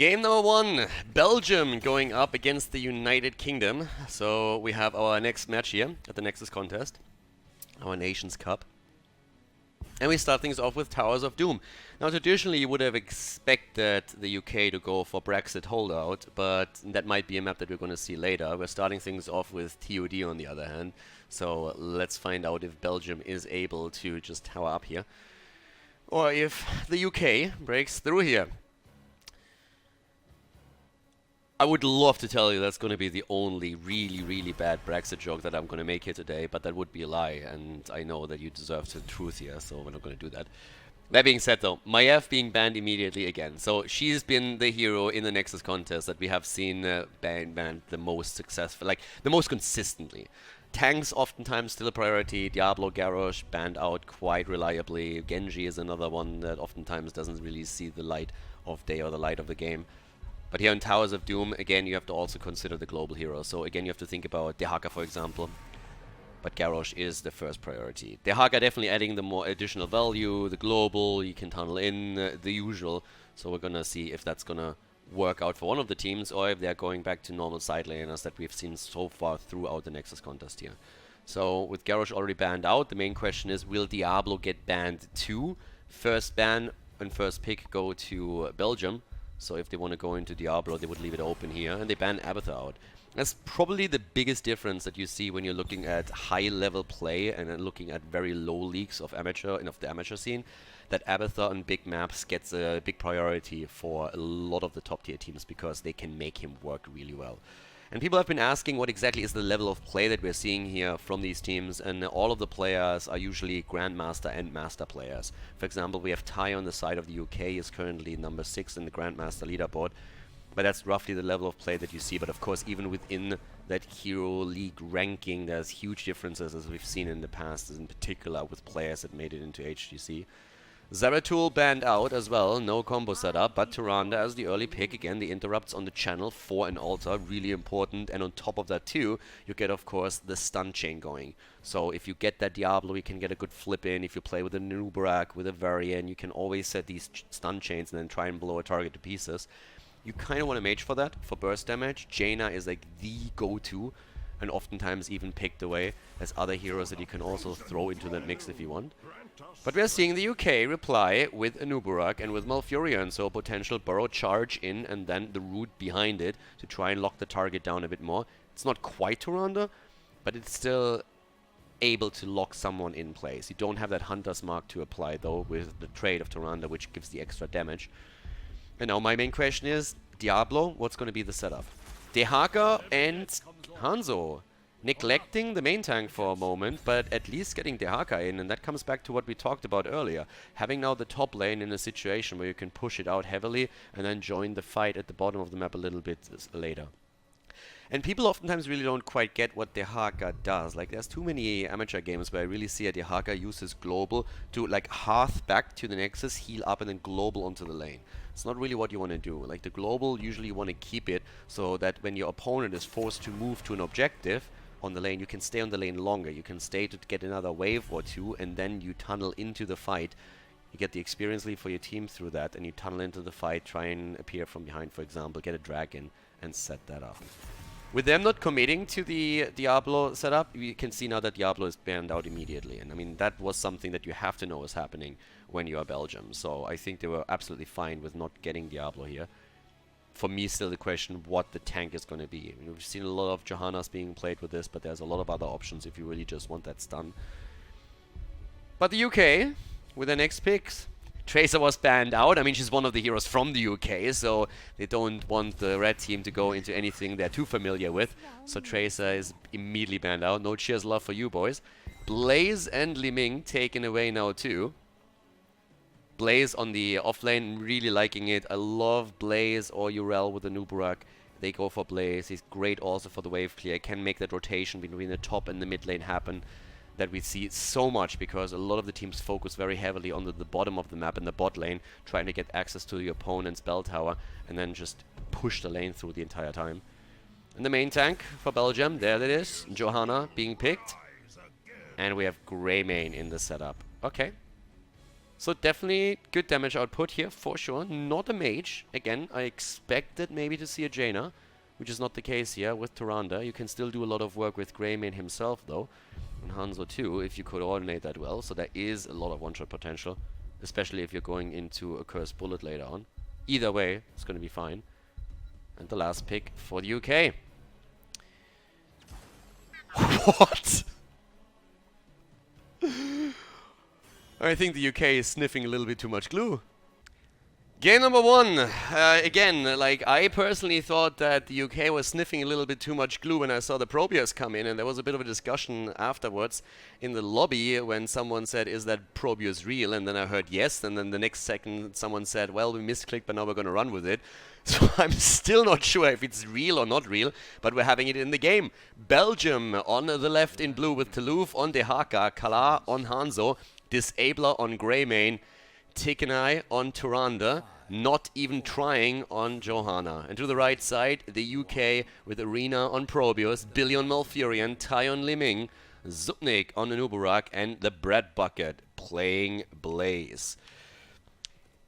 Game number 1, Belgium going up against the United Kingdom. So we have our next match here at the Nexus Contest, our Nations Cup. And we start things off with Towers of Doom. Now traditionally you would have expected the UK to go for Brexit holdout, but that might be a map that we're going to see later. We're starting things off with TOD on the other hand. So let's find out if Belgium is able to just tower up here, or if the UK breaks through here. I would love to tell you that's going to be the only really bad Brexit joke that I'm going to make here today, but that would be a lie, and I know that you deserve the truth here, so we're not going to do that. That being said though, Maiev being banned immediately again. So she's been the hero in the Nexus Contest that we have seen banned the most successful, like the most consistently. Tanks oftentimes still a priority. Diablo, Garrosh banned out quite reliably. Genji is another one that oftentimes doesn't really see the light of day or the light of the game. But here in Towers of Doom, again, you have to also consider the global hero. So again, you have to think about Dehaka, for example. But Garrosh is the first priority. Dehaka definitely adding the more additional value, the global, you can tunnel in, the usual. So we're going to see if that's going to work out for one of the teams, or if they're going back to normal side laners that we've seen so far throughout the Nexus Contest here. So with Garrosh already banned out, the main question is, will Diablo get banned too? First ban and first pick go to Belgium. So if they want to go into Diablo, they would leave it open here, and they ban Abathur out. That's probably the biggest difference that you see when you're looking at high-level play and then looking at very low leagues of amateur and of the amateur scene. That Abathur on big maps gets a big priority for a lot of the top-tier teams because they can make him work really well. And people have been asking what exactly is the level of play that we're seeing here from these teams, and all of the players are usually Grandmaster and Master players. For example, we have Ty on the side of the UK, is currently number 6 in the Grandmaster leaderboard, but that's roughly the level of play that you see. But of course, even within that Hero League ranking, there's huge differences, as we've seen in the past, in particular with players that made it into HGC. Zeratul banned out as well, no combo setup, but Tyrande as the early pick. Again, the interrupts on the channel for an altar, really important, and on top of that too, you get of course the stun chain going. So if you get that Diablo, you can get a good flip in. If you play with a Nubarak, with a Varian, you can always set these stun chains and then try and blow a target to pieces. You kind of want to mage for that, for burst damage. Jaina is like the go-to, and oftentimes even picked away as other heroes that you can also throw into that mix if you want. But we are seeing the UK reply with Anubarak and with Malfurion, so potential burrow charge in and then the root behind it to try and lock the target down a bit more. It's not quite Tyrande, but it's still able to lock someone in place. You don't have that Hunter's Mark to apply though with the trade of Tyrande, which gives the extra damage. And now my main question is, Diablo, what's going to be the setup? Dehaka and Hanzo. Neglecting the main tank for a moment, but at least getting Dehaka in, and that comes back to what we talked about earlier. Having now the top lane in a situation where you can push it out heavily and then join the fight at the bottom of the map a little bit later. And people oftentimes really don't quite get what Dehaka does. Like, there's too many amateur games where I really see a Dehaka use his global to like hearth back to the Nexus, heal up, and then global onto the lane. It's not really what you want to do. Like, the global, usually you want to keep it so that when your opponent is forced to move to an objective on the lane, you can stay on the lane longer. You can stay to get another wave or two, and then you tunnel into the fight. You get the experience lead for your team through that, and you tunnel into the fight, try and appear from behind, for example, get a dragon, and set that up. With them not committing to the Diablo setup, you can see now that Diablo is banned out immediately. And I mean, that was something that you have to know is happening when you are Belgium. So I think they were absolutely fine with not getting Diablo here. For me, still the question what the tank is going to be. I mean, we've seen a lot of Johannas being played with this, but there's a lot of other options if you really just want that stun. But the UK, with their next picks, Tracer was banned out. I mean, she's one of the heroes from the UK, so they don't want the red team to go into anything they're too familiar with. So Tracer is immediately banned out. No cheers love for you, boys. Blaze and Li Ming taken away now too. Blaze on the offlane, really liking it. I love Blaze or Urel with the Nubarak. They go for Blaze. He's great also for the wave clear. Can make that rotation between the top and the mid lane happen that we see so much, because a lot of the teams focus very heavily on the bottom of the map in the bot lane, trying to get access to the opponent's bell tower and then just push the lane through the entire time. And the main tank for Belgium, there it is. Johanna being picked. And we have Greymane in the setup. Okay. So definitely good damage output here, for sure. Not a mage. Again, I expected maybe to see a Jaina, which is not the case here with Tyrande. You can still do a lot of work with Greymane himself, though. And Hanzo too, if you coordinate that well. So there is a lot of one-shot potential, especially if you're going into a Cursed Bullet later on. Either way, it's going to be fine. And the last pick for the UK. What? I think the UK is sniffing a little bit too much glue. Game number 1. Again, like, I personally thought that the UK was sniffing a little bit too much glue when I saw the Probius come in, and there was a bit of a discussion afterwards in the lobby when someone said, is that Probius real? And then I heard yes, and then the next second someone said, well, we misclicked, but now we're going to run with it. So I'm still not sure if it's real or not real, but we're having it in the game. Belgium on the left in blue with Toulouse on Dehaka, Khaldor on Hanzo, Disabler on Greymane, Tikenai on Tyrande, not even trying on Johanna. And to the right side, the UK with Arena on Probius, Billy on Malfurion, Tai on Liming, Zupnik on Anubarak, and the Bread Bucket playing Blaze.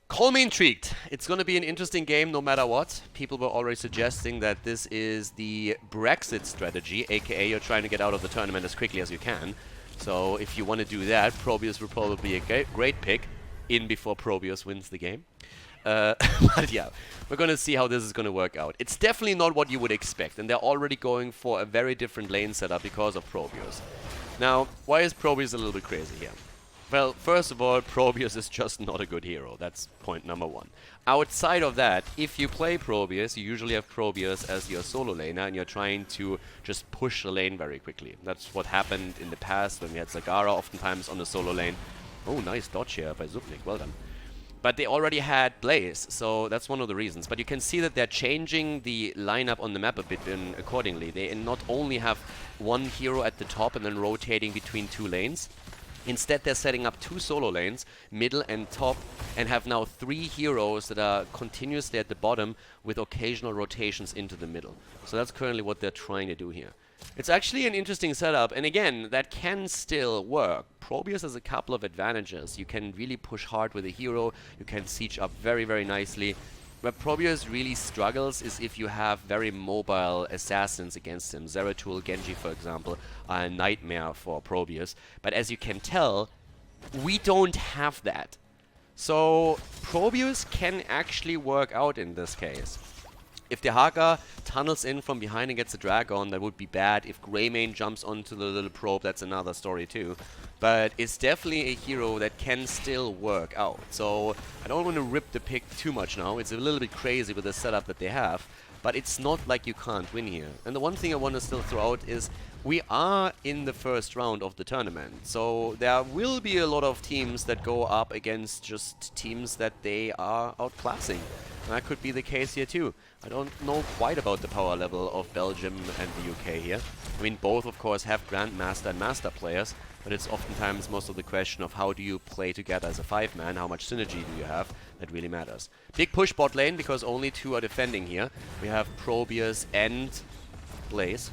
Call me intrigued. It's going to be an interesting game no matter what. People were already suggesting that this is the Brexit strategy, aka you're trying to get out of the tournament as quickly as you can. So if you want to do that, Probius will probably be a great pick in before Probius wins the game. But yeah, we're going to see how this is going to work out. It's definitely not what you would expect, and they're already going for a very different lane setup because of Probius. Now, why is Probius a little bit crazy here? Well, first of all, Probius is just not a good hero. That's point number 1. Outside of that, if you play Probius, you usually have Probius as your solo laner, and you're trying to just push the lane very quickly. That's what happened in the past when we had Zagara oftentimes on the solo lane. Oh, nice dodge here by Zupnik. Well done. But they already had Blaze, so that's one of the reasons. But you can see that they're changing the lineup on the map a bit accordingly. They not only have one hero at the top and then rotating between 2 lanes. Instead, they're setting up 2 solo lanes, middle and top, and have now 3 heroes that are continuously at the bottom with occasional rotations into the middle. So that's currently what they're trying to do here. It's actually an interesting setup, and again, that can still work. Probius has a couple of advantages. You can really push hard with a hero, you can siege up very, very nicely. Where Probius really struggles is if you have very mobile assassins against him. Zeratul, Genji, for example, are a nightmare for Probius. But as you can tell, we don't have that. So Probius can actually work out in this case. If Dehaka tunnels in from behind and gets a Dragon, that would be bad. If Greymane jumps onto the little probe, that's another story too. But it's definitely a hero that can still work out. So I don't want to rip the pick too much now. It's a little bit crazy with the setup that they have. But it's not like you can't win here. And the one thing I want to still throw out is we are in the first round of the tournament. So there will be a lot of teams that go up against just teams that they are outclassing. And that could be the case here too. I don't know quite about the power level of Belgium and the UK here. I mean, both of course have Grandmaster and Master players, but it's oftentimes most of the question of how do you play together as a 5-man, how much synergy do you have, that really matters. Big push bot lane because only 2 are defending here. We have Probius and Blaze,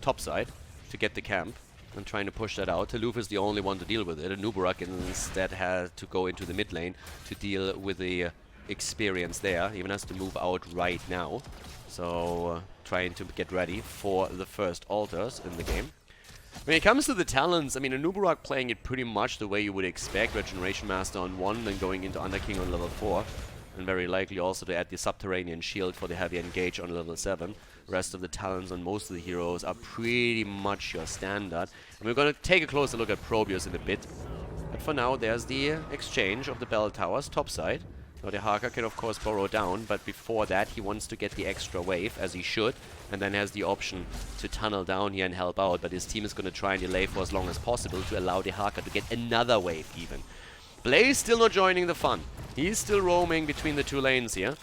topside, to get the camp. And trying to push that out. Toulouse is the only one to deal with it. Anubarak instead had to go into the mid lane to deal with the experience there. Even has to move out right now. So trying to get ready for the first altars in the game. When it comes to the talents, I mean, Anubarak playing it pretty much the way you would expect. Regeneration Master on 1, then going into Underking on level 4. And very likely also to add the Subterranean Shield for the heavy engage on level 7. The rest of the talents on most of the heroes are pretty much your standard. And we're going to take a closer look at Probius in a bit. But for now, there's the exchange of the bell towers topside. Now the Haka can of course burrow down, but before that he wants to get the extra wave, as he should, and then has the option to tunnel down here and help out, but his team is going to try and delay for as long as possible to allow the Haka to get another wave even. Blaze still not joining the fun. He's still roaming between the 2 lanes here.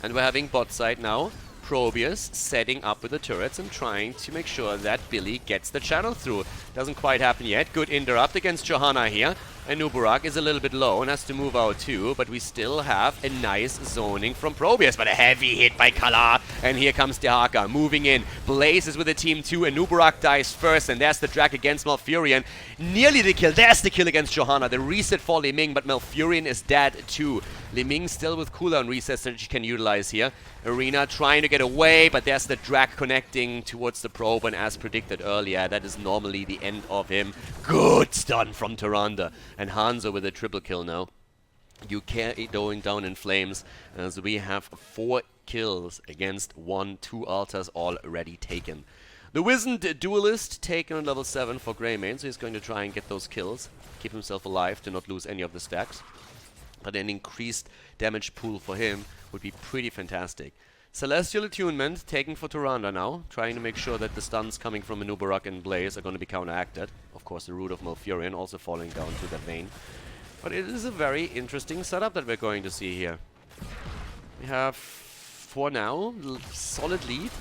And we're having bot side now. Probius setting up with the turrets and trying to make sure that Billy gets the channel through. Doesn't quite happen yet. Good interrupt against Johanna here. Anubarak is a little bit low and has to move out too, but we still have a nice zoning from Probius. But a heavy hit by Khaldor And here comes Dehaka moving in. Blaze is with the team too, and Nubarak dies first, and there's the drag against Malfurion. Nearly the kill. There's the kill against Johanna. The reset for Li Ming, but Malfurion is dead too. Li Ming still with cooldown resets that she can utilize here. Arena trying to get away, but there's the drag connecting towards the probe, and as predicted earlier, that is normally the end of him. Good stun from Tyrande. And Hanzo with a triple kill now. UK going down in flames as we have 4 kills against 2 altars already taken. The Wizened Duelist taken on level 7 for Greymane, so he's going to try and get those kills, keep himself alive to not lose any of the stacks. But an increased damage pool for him would be pretty fantastic. Celestial Attunement taken for Tyrande now, trying to make sure that the stuns coming from Nubarak and Blaze are going to be counteracted. Of course, the root of Malfurion also falling down to that vein. But it is a very interesting setup that we're going to see here. We have, for now, solid lead.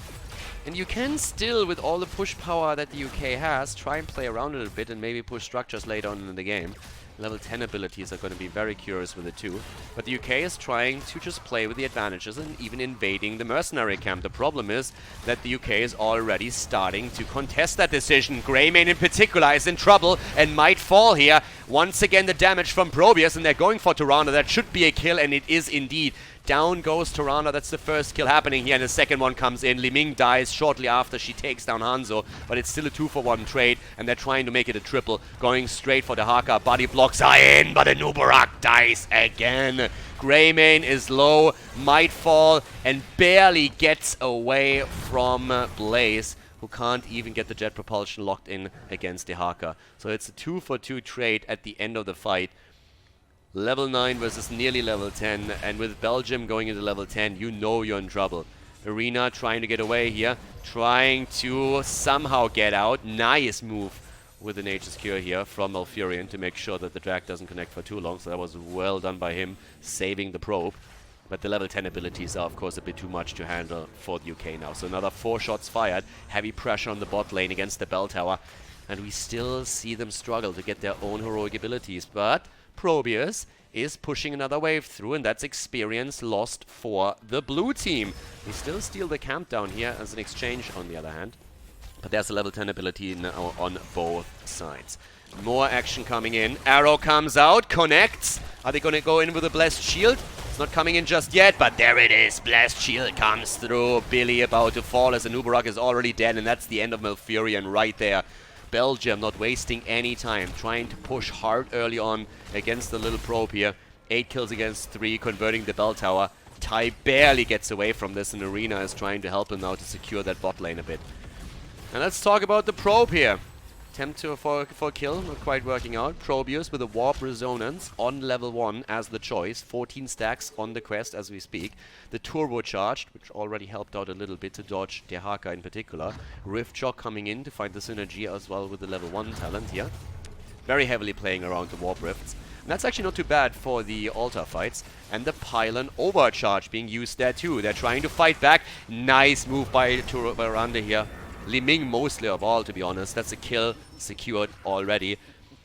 And you can still, with all the push power that the UK has, try and play around a little bit and maybe push structures later on in the game. Level 10 abilities are going to be very curious with it too. But the UK is trying to just play with the advantages and even invading the mercenary camp. The problem is that the UK is already starting to contest that decision. Greymane in particular is in trouble and might fall here. Once again the damage from Probius, and they're going for Tyrande. That should be a kill, and it is indeed. Down goes Tyrande. That's the first kill happening here, and the second one comes in. Li Ming dies shortly after she takes down Hanzo, but it's still a 2-for-1 trade, and they're trying to make it a triple, going straight for the Haka. Body blocks are in, but the Nubarak dies again. Greymane is low, might fall, and barely gets away from Blaze, who can't even get the jet propulsion locked in against the Haka. So it's a 2-for-2 trade at the end of the fight. Level 9 versus nearly level 10, and with Belgium going into level 10, you know you're in trouble. Arena trying to get away here, trying to somehow get out. Nice move with the Nature's Cure here from Malfurion to make sure that the drag doesn't connect for too long, so that was well done by him, saving the probe. But the level 10 abilities are of course a bit too much to handle for the UK now. So another 4 shots fired, heavy pressure on the bot lane against the bell tower, and we still see them struggle to get their own heroic abilities, but Probius is pushing another wave through, and that's experience lost for the blue team. We still steal the camp down here as an exchange on the other hand. But there's a level 10 ability now on both sides. More action coming in. Arrow comes out, connects. Are they going to go in with a Blessed Shield? It's not coming in just yet, but there it is. Blessed Shield comes through. Billy about to fall as the Nubarak is already dead, and that's the end of Malfurion right there. Belgium not wasting any time, trying to push hard early on against the little probe here. 8 kills against 3, converting the bell tower. Ty barely gets away from this, and Arena is trying to help him now to secure that bot lane a bit. And let's talk about the probe here. Attempt for a kill, not quite working out. Probius with a Warp Resonance on level 1 as the choice. 14 stacks on the quest as we speak. The Turbocharged, which already helped out a little bit to dodge Dehaka in particular. Rift Shock coming in to find the synergy as well with the level 1 talent here. Very heavily playing around the Warp Rifts. And that's actually not too bad for the altar fights. And the Pylon Overcharge being used there too. They're trying to fight back. Nice move by Tyrande here. Li Ming mostly of all, to be honest. That's a kill secured already.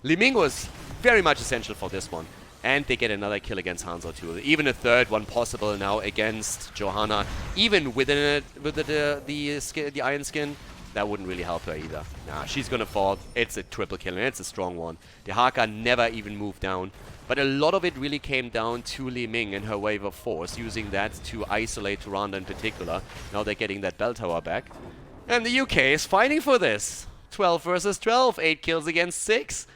Li Ming was very much essential for this one. And they get another kill against Hanzo too. Even a third one possible now against Johanna. Even with the Iron Skin, that wouldn't really help her either. Nah, she's gonna fall. It's a triple kill, and it's a strong one. The Haka never even moved down. But a lot of it really came down to Li Ming and her wave of force, using that to isolate Tyrande in particular. Now they're getting that bell tower back. And the UK is fighting for this. 12 versus 12, 8 kills against 6.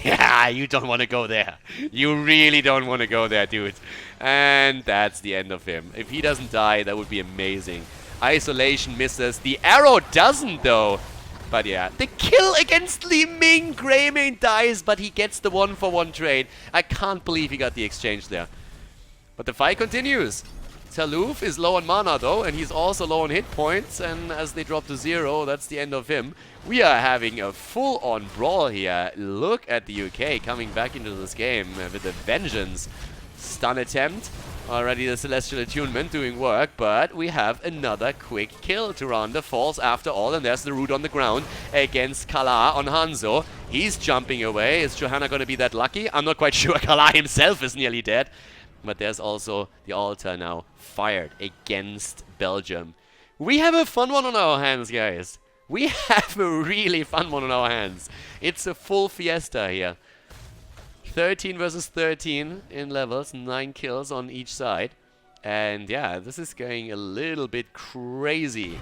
Yeah, you don't want to go there. You really don't want to go there, dude. And that's the end of him. If he doesn't die, that would be amazing. Isolation misses. The arrow doesn't, though. But yeah, the kill against Li Ming. Greymane dies, but he gets the 1-for-1 trade. I can't believe he got the exchange there. But the fight continues. Taluf is low on mana though, and he's also low on hit points, and as they drop to 0, that's the end of him. We are having a full-on brawl here. Look at the UK coming back into this game with a vengeance. Stun attempt. Already the Celestial Attunement doing work, but we have another quick kill. Tyrande falls after all, and there's the root on the ground against Khaldor on Hanzo. He's jumping away. Is Johanna going to be that lucky? I'm not quite sure. Khaldor himself is nearly dead. But there's also the altar now fired against Belgium. We have a fun one on our hands, guys. We have a really fun one on our hands. It's a full fiesta here. 13 versus 13 in levels, 9 kills on each side. And yeah, this is going a little bit crazy.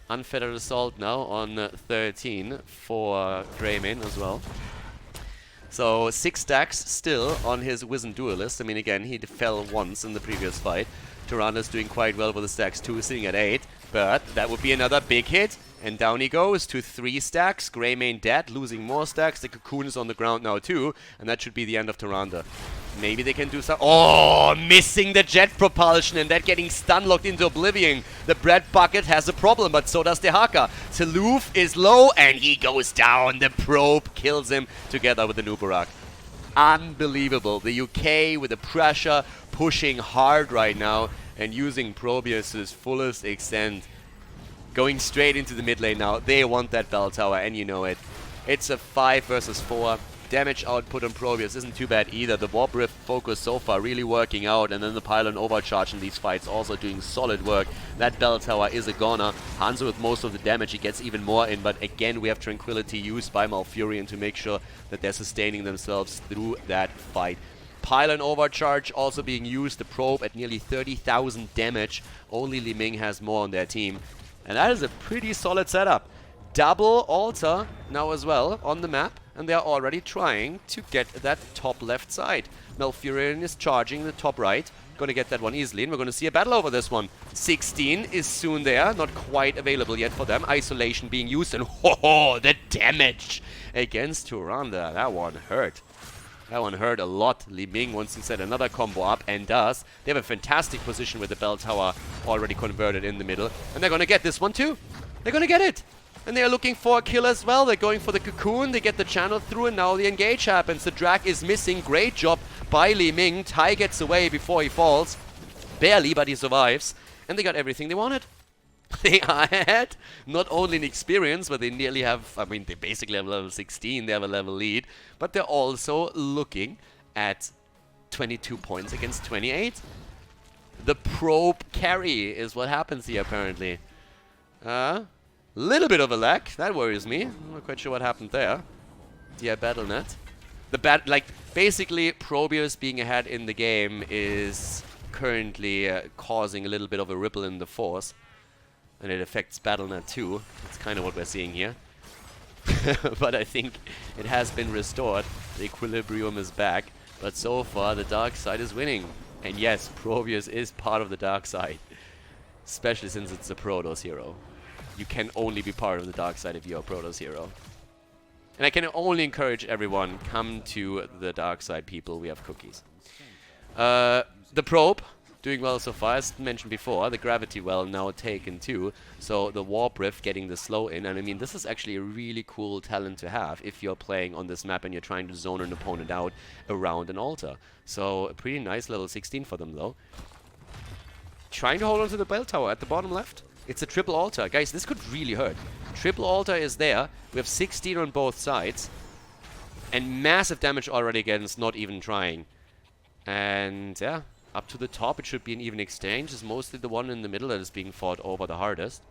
Unfettered Assault now on 13 for Greymane as well. So 6 stacks still on his Wizened Duelist. I mean, again, he fell once in the previous fight. Tyranna's doing quite well with the stacks too, sitting at 8. But that would be another big hit. And down he goes to 3 stacks. Greymane dead, losing more stacks. The Cocoon is on the ground now too. And that should be the end of Tyrande. Maybe they can do some... Oh, missing the jet propulsion and that getting stun-locked into oblivion. The bread bucket has a problem, but so does the Haka. Seloof is low and he goes down. The probe kills him together with the Nubarak. Unbelievable. The UK with the pressure pushing hard right now and using Probius to his fullest extent. Going straight into the mid lane now. They want that bell tower and you know it. It's a 5 versus 4. Damage output on Probius isn't too bad either. The Warp Rift focus so far really working out, and then the Pylon Overcharge in these fights also doing solid work. That bell tower is a goner. Hanzo with most of the damage, he gets even more in, but again we have Tranquility used by Malfurion to make sure that they're sustaining themselves through that fight. Pylon Overcharge also being used, the probe at nearly 30,000 damage. Only Li Ming has more on their team. And that is a pretty solid setup. Double altar now as well on the map, and they're already trying to get that top left side. Malfurion is charging the top right, gonna get that one easily, and we're gonna see a battle over this one. 16 is soon there, not quite available yet for them. Isolation being used, and oh, the damage against Tyrande. That one hurt. That one hurt a lot. Li Ming wants to set another combo up, and does. They have a fantastic position with the bell tower already converted in the middle, and they're gonna get this one too. They're gonna get it. And they're looking for a kill as well. They're going for the Cocoon. They get the channel through, and now the engage happens. The drag is missing. Great job by Li Ming. Tai gets away before he falls. Barely, but he survives. And they got everything they wanted. They had not only an experience, but they nearly have... I mean, they basically have level 16. They have a level lead. But they're also looking at 22 points against 28. The probe carry is what happens here, apparently. Little bit of a lag, that worries me. I'm not quite sure what happened there. Yeah, BattleNet. Basically, Probius being ahead in the game is currently causing a little bit of a ripple in the force. And it affects BattleNet too. That's kind of what we're seeing here. But I think it has been restored. The equilibrium is back. But so far, the dark side is winning. And yes, Probius is part of the dark side. Especially since it's a Protoss hero. You can only be part of the dark side if you're a Protoss hero. And I can only encourage everyone, come to the dark side, people. We have cookies. The probe, doing well so far, as mentioned before. The gravity well now taken too. So the Warp Rift getting the slow in. And I mean, this is actually a really cool talent to have if you're playing on this map and you're trying to zone an opponent out around an altar. So a pretty nice level 16 for them though. Trying to hold on to the bell tower at the bottom left. It's a triple altar. Guys, this could really hurt. Triple altar is there. We have 16 on both sides. And massive damage already against not even trying. And yeah, up to the top it should be an even exchange. It's mostly the one in the middle that is being fought over the hardest.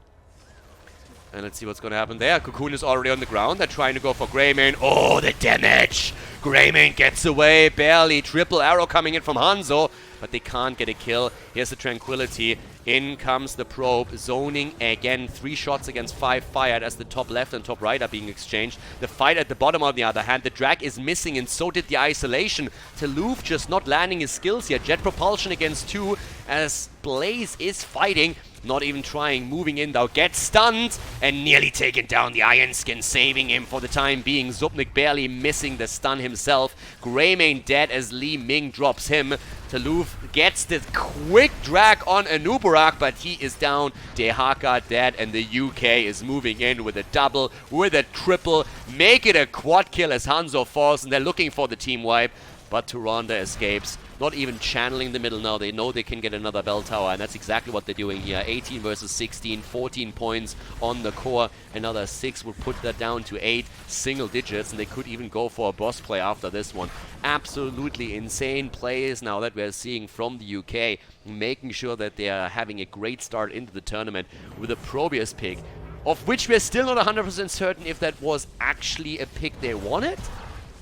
And let's see what's going to happen there. Cocoon is already on the ground. They're trying to go for Greymane. Oh, the damage! Greymane gets away, barely. Triple arrow coming in from Hanzo. But they can't get a kill. Here's the Tranquility. In comes the probe. Zoning again. 3 shots against 5 fired as the top left and top right are being exchanged. The fight at the bottom, on the other hand, the drag is missing, and so did the isolation. Seloof just not landing his skills here. Jet propulsion against 2 as Blaze is fighting. Not even trying, moving in though, gets stunned and nearly taken down. The Iron Skin saving him for the time being. Zubnik barely missing the stun himself. Greymane dead as Li Ming drops him. Seloof gets the quick drag on Anubarak, but he is down. Dehaka dead, and the UK is moving in with a double, with a triple. Make it a quad kill as Hanzo falls, and they're looking for the team wipe. but Tyrande escapes, not even channeling the middle now. They know they can get another bell tower, and that's exactly what they're doing here. 18 versus 16, 14 points on the core. Another 6 would put that down to 8 single digits, and they could even go for a boss play after this one. Absolutely insane plays now that we're seeing from the UK, making sure that they are having a great start into the tournament with a Probius pick, of which we're still not 100% certain if that was actually a pick they wanted,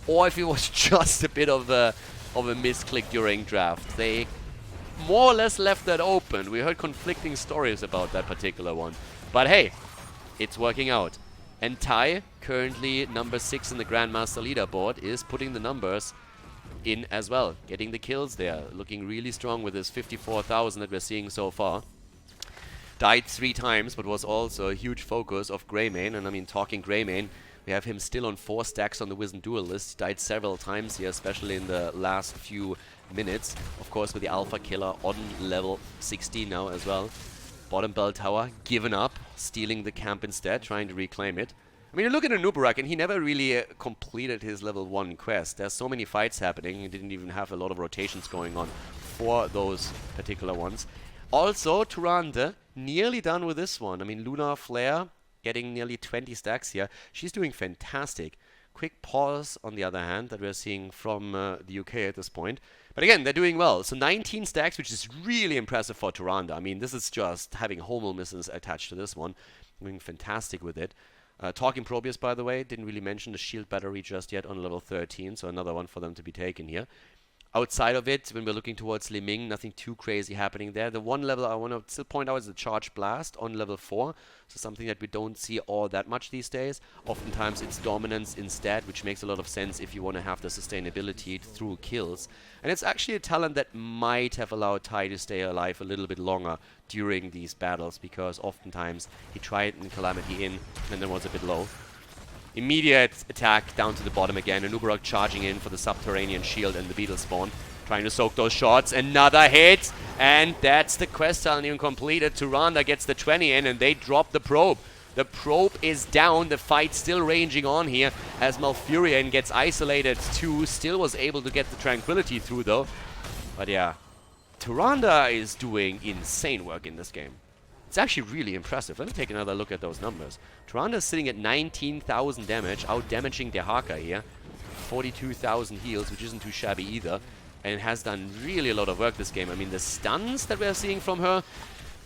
or if it was just a bit of a misclick during draft. They more or less left that open. We heard conflicting stories about that particular one. But hey, it's working out. And Ty, currently number 6 in the Grandmaster leaderboard, is putting the numbers in as well. Getting the kills there. Looking really strong with his 54,000 that we're seeing so far. Died 3 times, but was also a huge focus of Greymane. And I mean, talking Greymane, we have him still on 4 stacks on the Wizened Duelist. Died several times here, especially in the last few minutes. Of course, with the Alpha Killer on level 16 now as well. Bottom bell tower, given up, stealing the camp instead, trying to reclaim it. I mean, you look at Anubarak, and he never really completed his level 1 quest. There's so many fights happening, he didn't even have a lot of rotations going on for those particular ones. Also, Tyrande, nearly done with this one. I mean, Lunar Flare, getting nearly 20 stacks here. She's doing fantastic. Quick pause, on the other hand, that we're seeing from the UK at this point. But again, they're doing well. So 19 stacks, which is really impressive for Tyrande. I mean, this is just having homo missiles attached to this one. Doing fantastic with it. Talking Probius, by the way, didn't really mention the shield battery just yet on level 13, so another one for them to be taken here. Outside of it, when we're looking towards Liming, nothing too crazy happening there. The one level I want to still point out is the Charge Blast on level 4. So something that we don't see all that much these days. Oftentimes it's Dominance instead, which makes a lot of sense if you want to have the sustainability through kills. And it's actually a talent that might have allowed Ty to stay alive a little bit longer during these battles, because oftentimes he tried in Calamity in and then was a bit low. Immediate attack down to the bottom again. Anubarak charging in for the Subterranean Shield and the Beetle Spawn. Trying to soak those shots. Another hit. And that's the quest talent even completed. Tyrande gets the 20 in and they drop the probe. The probe is down. The fight still raging on here as Malfurion gets isolated too. Still was able to get the Tranquility through though. But yeah, Tyrande is doing insane work in this game. It's actually really impressive. Let me take another look at those numbers. Tyrande is sitting at 19,000 damage, out-damaging Dehaka here. 42,000 heals, which isn't too shabby either. And has done really a lot of work this game. I mean, the stuns that we're seeing from her.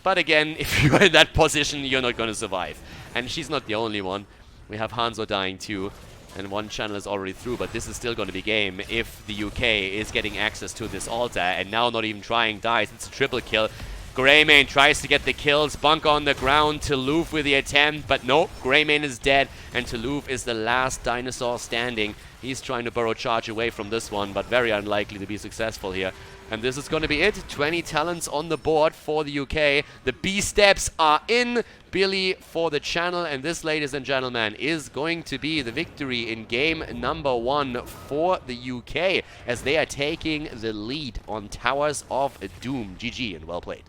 But again, if you're in that position, you're not going to survive. And she's not the only one. We have Hanzo dying too. And one channel is already through, but this is still going to be game if the UK is getting access to this altar. And now not even trying dies. It's a triple kill. Greymane tries to get the kills. Bunk on the ground. Toulouf with the attempt. But no, Greymane is dead. And Toulouf is the last dinosaur standing. He's trying to burrow charge away from this one, but very unlikely to be successful here. And this is going to be it. 20 talents on the board for the UK. The B-steps are in. Billy for the channel. And this, ladies and gentlemen, is going to be the victory in game number 1 for the UK, as they are taking the lead on Towers of Doom. GG and well played.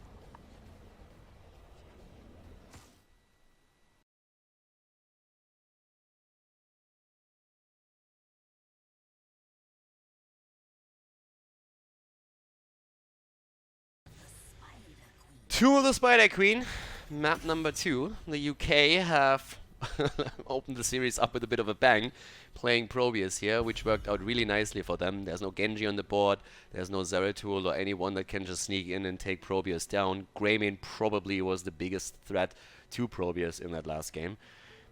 To the Spider Queen, map number 2. The UK have opened the series up with a bit of a bang, playing Probius here, which worked out really nicely for them. There's no Genji on the board, there's no Zeratul or anyone that can just sneak in and take Probius down. Greymane probably was the biggest threat to Probius in that last game.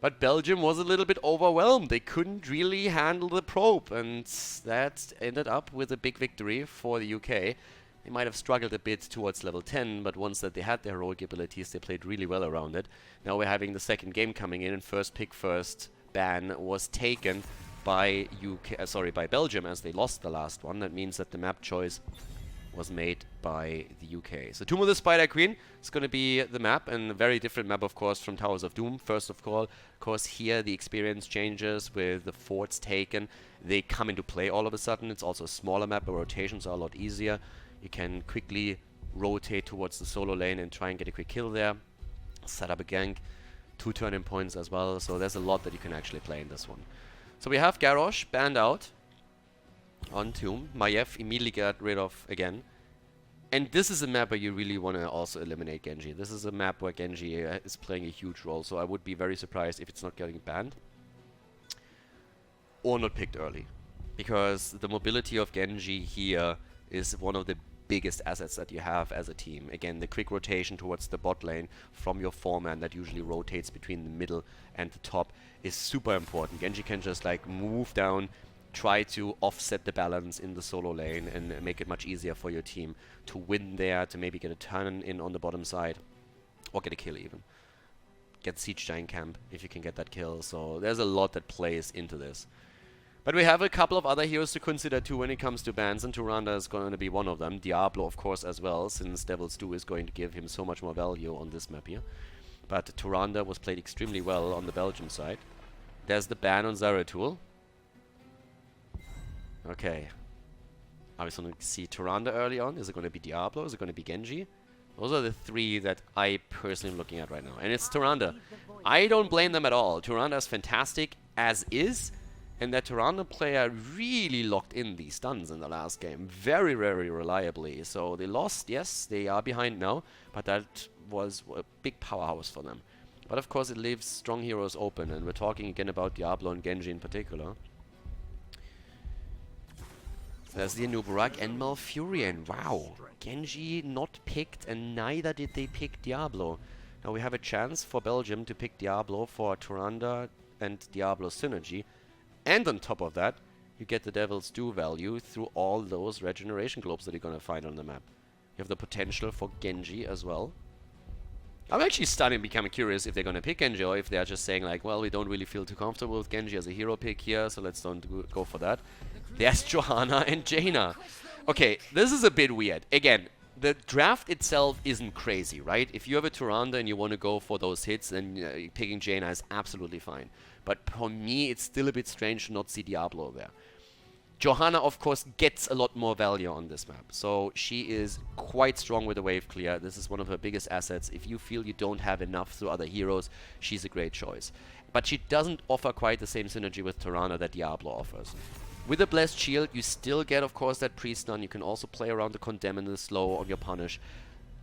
But Belgium was a little bit overwhelmed. They couldn't really handle the probe, and that ended up with a big victory for the UK. They might have struggled a bit towards level 10, but once that they had their heroic abilities, they played really well around it. Now we're having the second game coming in, and first pick first ban was taken by by Belgium, as they lost the last one. That means that the map choice was made by the UK. So Tomb of the Spider Queen is going to be the map, and a very different map, of course, from Towers of Doom. First of all, of course, here the experience changes with the forts taken. They come into play all of a sudden. It's also a smaller map, where rotations are a lot easier. You can quickly rotate towards the solo lane and try and get a quick kill there. Set up a gank. 2 turning points as well. So there's a lot that you can actually play in this one. So we have Garrosh banned out. on Tomb. Maiev immediately got rid of again. And this is a map where you really want to also eliminate Genji. This is a map where Genji is playing a huge role, so I would be very surprised if it's not getting banned. Or not picked early. Because the mobility of Genji here is one of the biggest assets that you have as a team. Again, the quick rotation towards the bot lane from your foreman that usually rotates between the middle and the top is super important. Genji can just like move down, try to offset the balance in the solo lane and make it much easier for your team to win there, to maybe get a turn in on the bottom side or get a kill even. Get Siege Giant Camp if you can get that kill. So there's a lot that plays into this. But we have a couple of other heroes to consider too when it comes to bans, and Tyrande is going to be one of them. Diablo, of course, as well, since Devil's Due is going to give him so much more value on this map here. But Tyrande was played extremely well on the Belgium side. There's the ban on Zeratul. Okay. Are we going to see Tyrande early on? Is it going to be Diablo? Is it going to be Genji? Those are the three that I personally am looking at right now. And it's Tyrande. I don't blame them at all. Tyrande is fantastic as is. And that Tyrande player really locked in these stuns in the last game. Very, very reliably. So they lost, yes, they are behind now. But that was a big powerhouse for them. But of course it leaves strong heroes open. And we're talking again about Diablo and Genji in particular. There's the Anubarak and Malfurion. Wow. Genji not picked, and neither did they pick Diablo. Now we have a chance for Belgium to pick Diablo for Tyrande and Diablo synergy. And on top of that, you get the Devil's Due value through all those regeneration globes that you're going to find on the map. You have the potential for Genji as well. I'm actually starting to become curious if they're going to pick Genji or if they're just saying like, well, we don't really feel too comfortable with Genji as a hero pick here, so let's don't go for that. There's Johanna and Jaina. Okay, this is a bit weird. Again, the draft itself isn't crazy, right? If you have a Tyrande and you want to go for those hits, then picking Jaina is absolutely fine. But for me, it's still a bit strange to not see Diablo there. Johanna, of course, gets a lot more value on this map. So she is quite strong with the wave clear. This is one of her biggest assets. If you feel you don't have enough through other heroes, she's a great choice. But she doesn't offer quite the same synergy with Tyrande that Diablo offers. With a Blessed Shield, you still get, of course, that pre-stun. You can also play around the Condemn and the Slow on your Punish.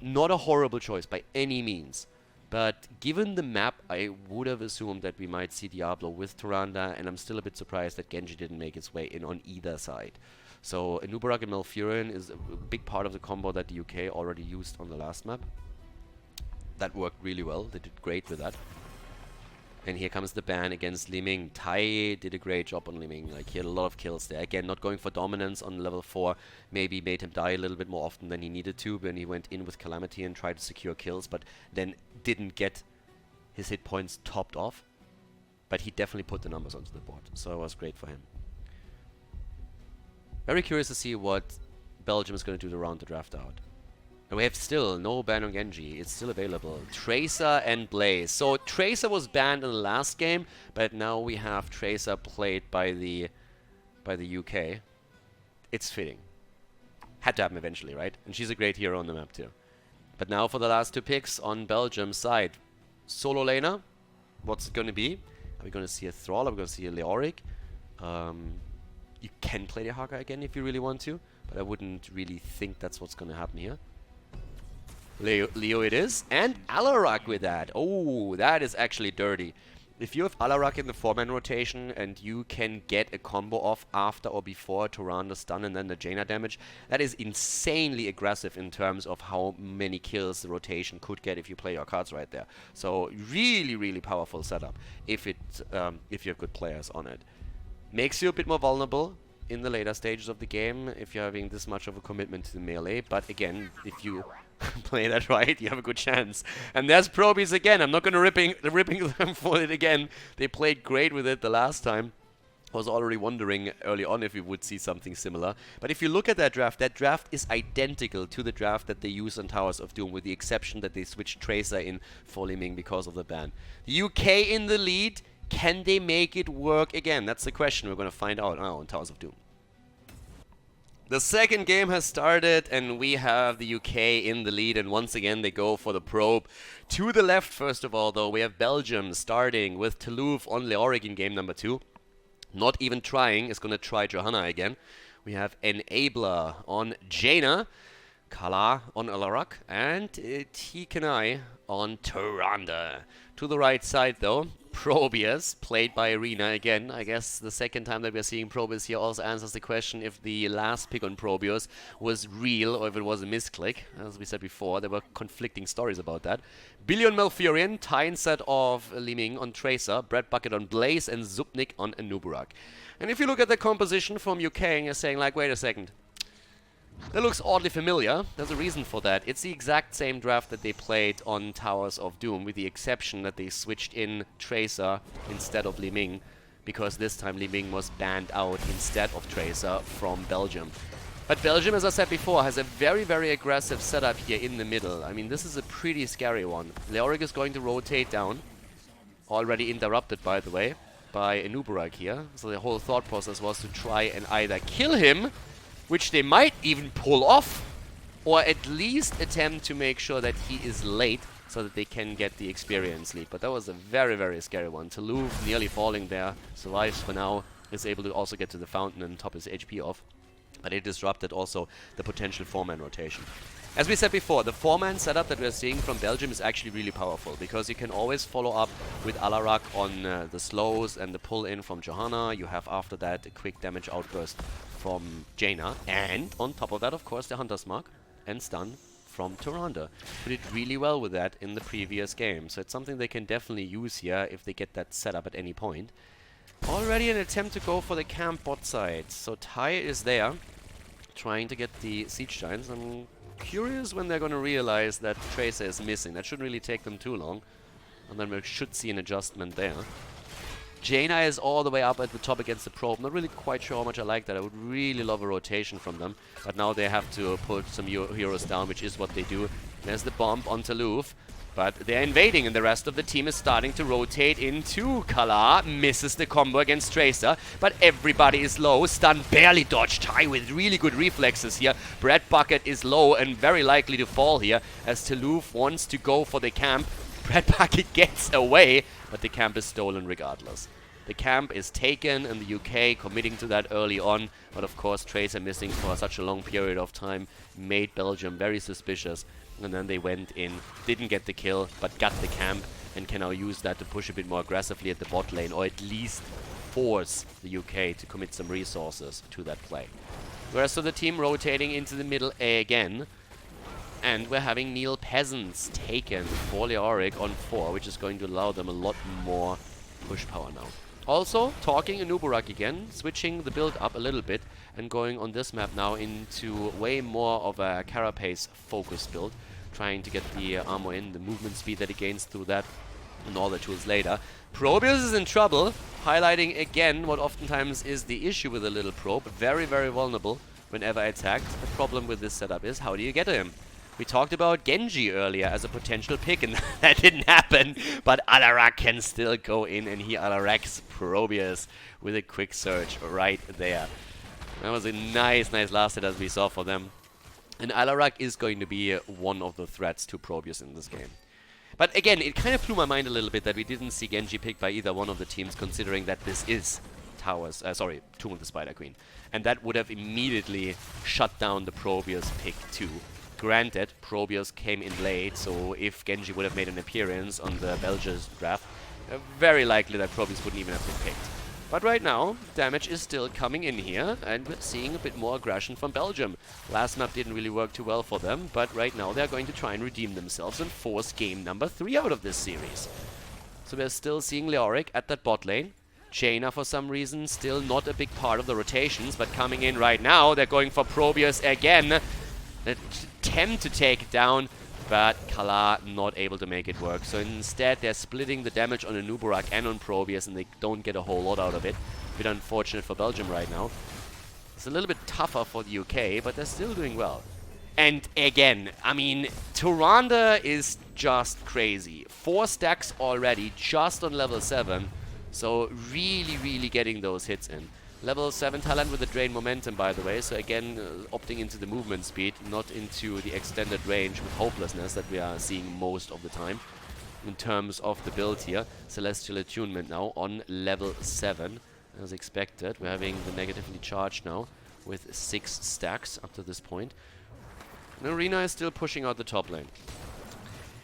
Not a horrible choice by any means. But given the map, I would have assumed that we might see Diablo with Tyrande, and I'm still a bit surprised that Genji didn't make its way in on either side. So Anubarak and Malfurion is a big part of the combo that the UK already used on the last map. That worked really well. They did great with that. And here comes the ban against Li Ming. Tai did a great job on Li Ming. Like, he had a lot of kills there. Again, not going for dominance on level 4. Maybe made him die a little bit more often than he needed to when he went in with Calamity and tried to secure kills, but then didn't get his hit points topped off. But he definitely put the numbers onto the board, so it was great for him. Very curious to see what Belgium is going to do to round the draft out. And we have still no ban on Genji. It's still available. Tracer and Blaze. So Tracer was banned in the last game, but now we have Tracer played by the UK. It's fitting. Had to happen eventually, right? And she's a great hero on the map too. But now for the last two picks on Belgium's side. Solo laner. What's it going to be? Are we going to see a Thrall? Are we going to see a Leoric? You can play the Haka again if you really want to, but I wouldn't really think that's what's going to happen here. Leo it is, and Alarak with that. Oh, that is actually dirty. If you have Alarak in the 4-man rotation and you can get a combo off after or before Tyrande's stun and then the Jaina damage, that is insanely aggressive in terms of how many kills the rotation could get if you play your cards right there. So really, really powerful setup if you have good players on it. Makes you a bit more vulnerable in the later stages of the game if you're having this much of a commitment to the melee, but again, if you play that right, you have a good chance. And there's Probius again. I'm not going to ripping them for it again. They played great with it the last time. I was already wondering early on if we would see something similar. But if you look at that draft is identical to the draft that they use on Towers of Doom, with the exception that they switched Tracer in for Li Ming because of the ban. The UK in the lead. Can they make it work again? That's the question we're going to find out now on Towers of Doom. The second game has started and we have the UK in the lead, and once again they go for the probe. To the left, first of all, though, we have Belgium starting with Toulouse on Leoric in game number 2. Not even trying, is going to try Johanna again. We have Enabler on Jaina, Khaldor on Alarak, and Tikanai on Tyrande. To the right side, though, Probius, played by Arena again. I guess the second time that we're seeing Probius here also answers the question if the last pick on Probius was real or if it was a misclick. As we said before, there were conflicting stories about that. Billion Malfurion, tie set of Liming on Tracer, Bread Bucket on Blaze, and Zupnik on Anuburak. And if you look at the composition from UK and you're saying, like, wait a second, that looks oddly familiar. There's a reason for that. It's the exact same draft that they played on Towers of Doom, with the exception that they switched in Tracer instead of Liming, because this time Liming was banned out instead of Tracer from Belgium. But Belgium, as I said before, has a very, very aggressive setup here in the middle. I mean, this is a pretty scary one. Leoric is going to rotate down. Already interrupted, by the way, by Anuburak here. So the whole thought process was to try and either kill him, which they might even pull off, or at least attempt to make sure that he is late so that they can get the experience lead. But that was a very, very scary one. Toulouse nearly falling there, survives for now, is able to also get to the fountain and top his HP off. But it disrupted also the potential 4-man rotation. As we said before, the 4-man setup that we're seeing from Belgium is actually really powerful, because you can always follow up with Alarak on the slows and the pull-in from Johanna. You have after that a quick damage outburst from Jaina, and on top of that, of course, the Hunter's Mark and stun from Tyrande. They did really well with that in the previous game, so it's something they can definitely use here if they get that set up at any point. Already an attempt to go for the camp bot side, so Tai is there, trying to get the Siege Giants. I'm curious when they're going to realize that Tracer is missing. That shouldn't really take them too long, and then we should see an adjustment there. Jaina is all the way up at the top against the probe. Not really quite sure how much I like that. I would really love a rotation from them. But now they have to put some heroes down, which is what they do. There's the bomb on Toulouse. But they're invading, and the rest of the team is starting to rotate into Khaldor. Misses the combo against Tracer, but everybody is low. Stun barely dodged. Tai with really good reflexes here. Bread Bucket is low and very likely to fall here, as Toulouse wants to go for the camp. Bread Bucket gets away, but the camp is stolen regardless. The camp is taken, and the UK committing to that early on, but of course Tracer missing for such a long period of time made Belgium very suspicious, and then they went in, didn't get the kill, but got the camp, and can now use that to push a bit more aggressively at the bot lane, or at least force the UK to commit some resources to that play. The rest of the team rotating into the middle again, and we're having Neil Peasants taken for Leoric on 4, which is going to allow them a lot more push power now. Also, talking Anuburak again, switching the build up a little bit and going on this map now into way more of a Carapace focused build, trying to get the armor in, the movement speed that he gains through that, and all the tools later. Probius is in trouble, highlighting again what oftentimes is the issue with a little probe. Very, very vulnerable whenever attacked. The problem with this setup is, how do you get to him? We talked about Genji earlier as a potential pick, and that didn't happen, but Alarak can still go in, and he Alaraks Probius with a quick search right there. That was a nice last hit as we saw for them. And Alarak is going to be one of the threats to Probius in this game. But again, it kind of blew my mind a little bit that we didn't see Genji picked by either one of the teams, considering that this is Towers, Tomb of the Spider Queen. And that would have immediately shut down the Probius pick too. Granted, Probius came in late, so if Genji would have made an appearance on the Belgia's draft, very likely that Probius wouldn't even have been picked. But right now, damage is still coming in here, and we're seeing a bit more aggression from Belgium. Last map didn't really work too well for them, but right now they're going to try and redeem themselves and force game number 3 out of this series. So we're still seeing Leoric at that bot lane. Jaina, for some reason, still not a big part of the rotations, but coming in right now, they're going for Probius again. They attempt to take it down, but Khaldor not able to make it work. So instead, they're splitting the damage on Anuburak and on Probius, and they don't get a whole lot out of it. A bit unfortunate for Belgium right now. It's a little bit tougher for the UK, but they're still doing well. And again, I mean, Tyrande is just crazy. 4 stacks already, just on level 7. So really getting those hits in. Level 7 talent with the drain momentum, by the way, so again opting into the movement speed, not into the extended range with hopelessness that we are seeing most of the time. In terms of the build here, Celestial Attunement now on level 7, as expected. We're having the negatively charged now with 6 stacks up to this point. And Arena is still pushing out the top lane.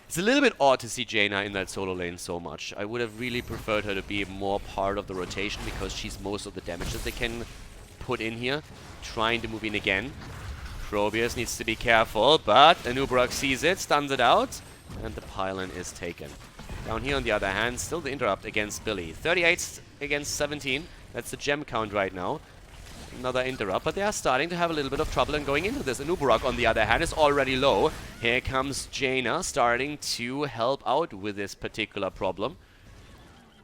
It's a little bit odd to see Jaina in that solo lane so much. I would have really preferred her to be more part of the rotation because she's most of the damage that they can put in here. Trying to move in again. Probius needs to be careful, but Anub'arak sees it, stuns it out, and the pylon is taken. Down here on the other hand, still the interrupt against Billy. 38 against 17. That's the gem count right now. Another interrupt, but they are starting to have a little bit of trouble in going into this. Anub'arak, on the other hand, is already low. Here comes Jaina starting to help out with this particular problem.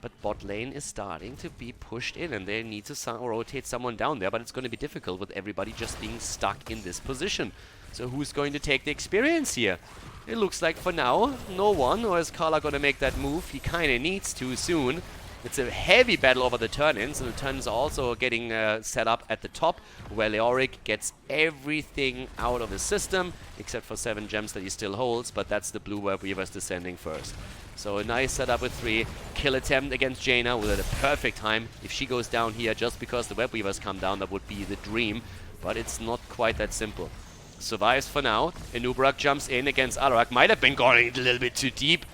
But bot lane is starting to be pushed in, and they need to rotate someone down there, but it's going to be difficult with everybody just being stuck in this position. So who's going to take the experience here? It looks like for now, no one, or is Khaldor going to make that move? He kind of needs to soon. It's a heavy battle over the turn-ins, and the turn-ins are also getting set up at the top, where Leoric gets everything out of his system, except for 7 gems that he still holds, but that's the blue web weavers descending first. So a nice setup with 3. Kill attempt against Jaina with a perfect time. If she goes down here just because the web weavers come down, that would be the dream, but it's not quite that simple. Survives for now. Anub'arak jumps in against Alarak. Might have been going a little bit too deep.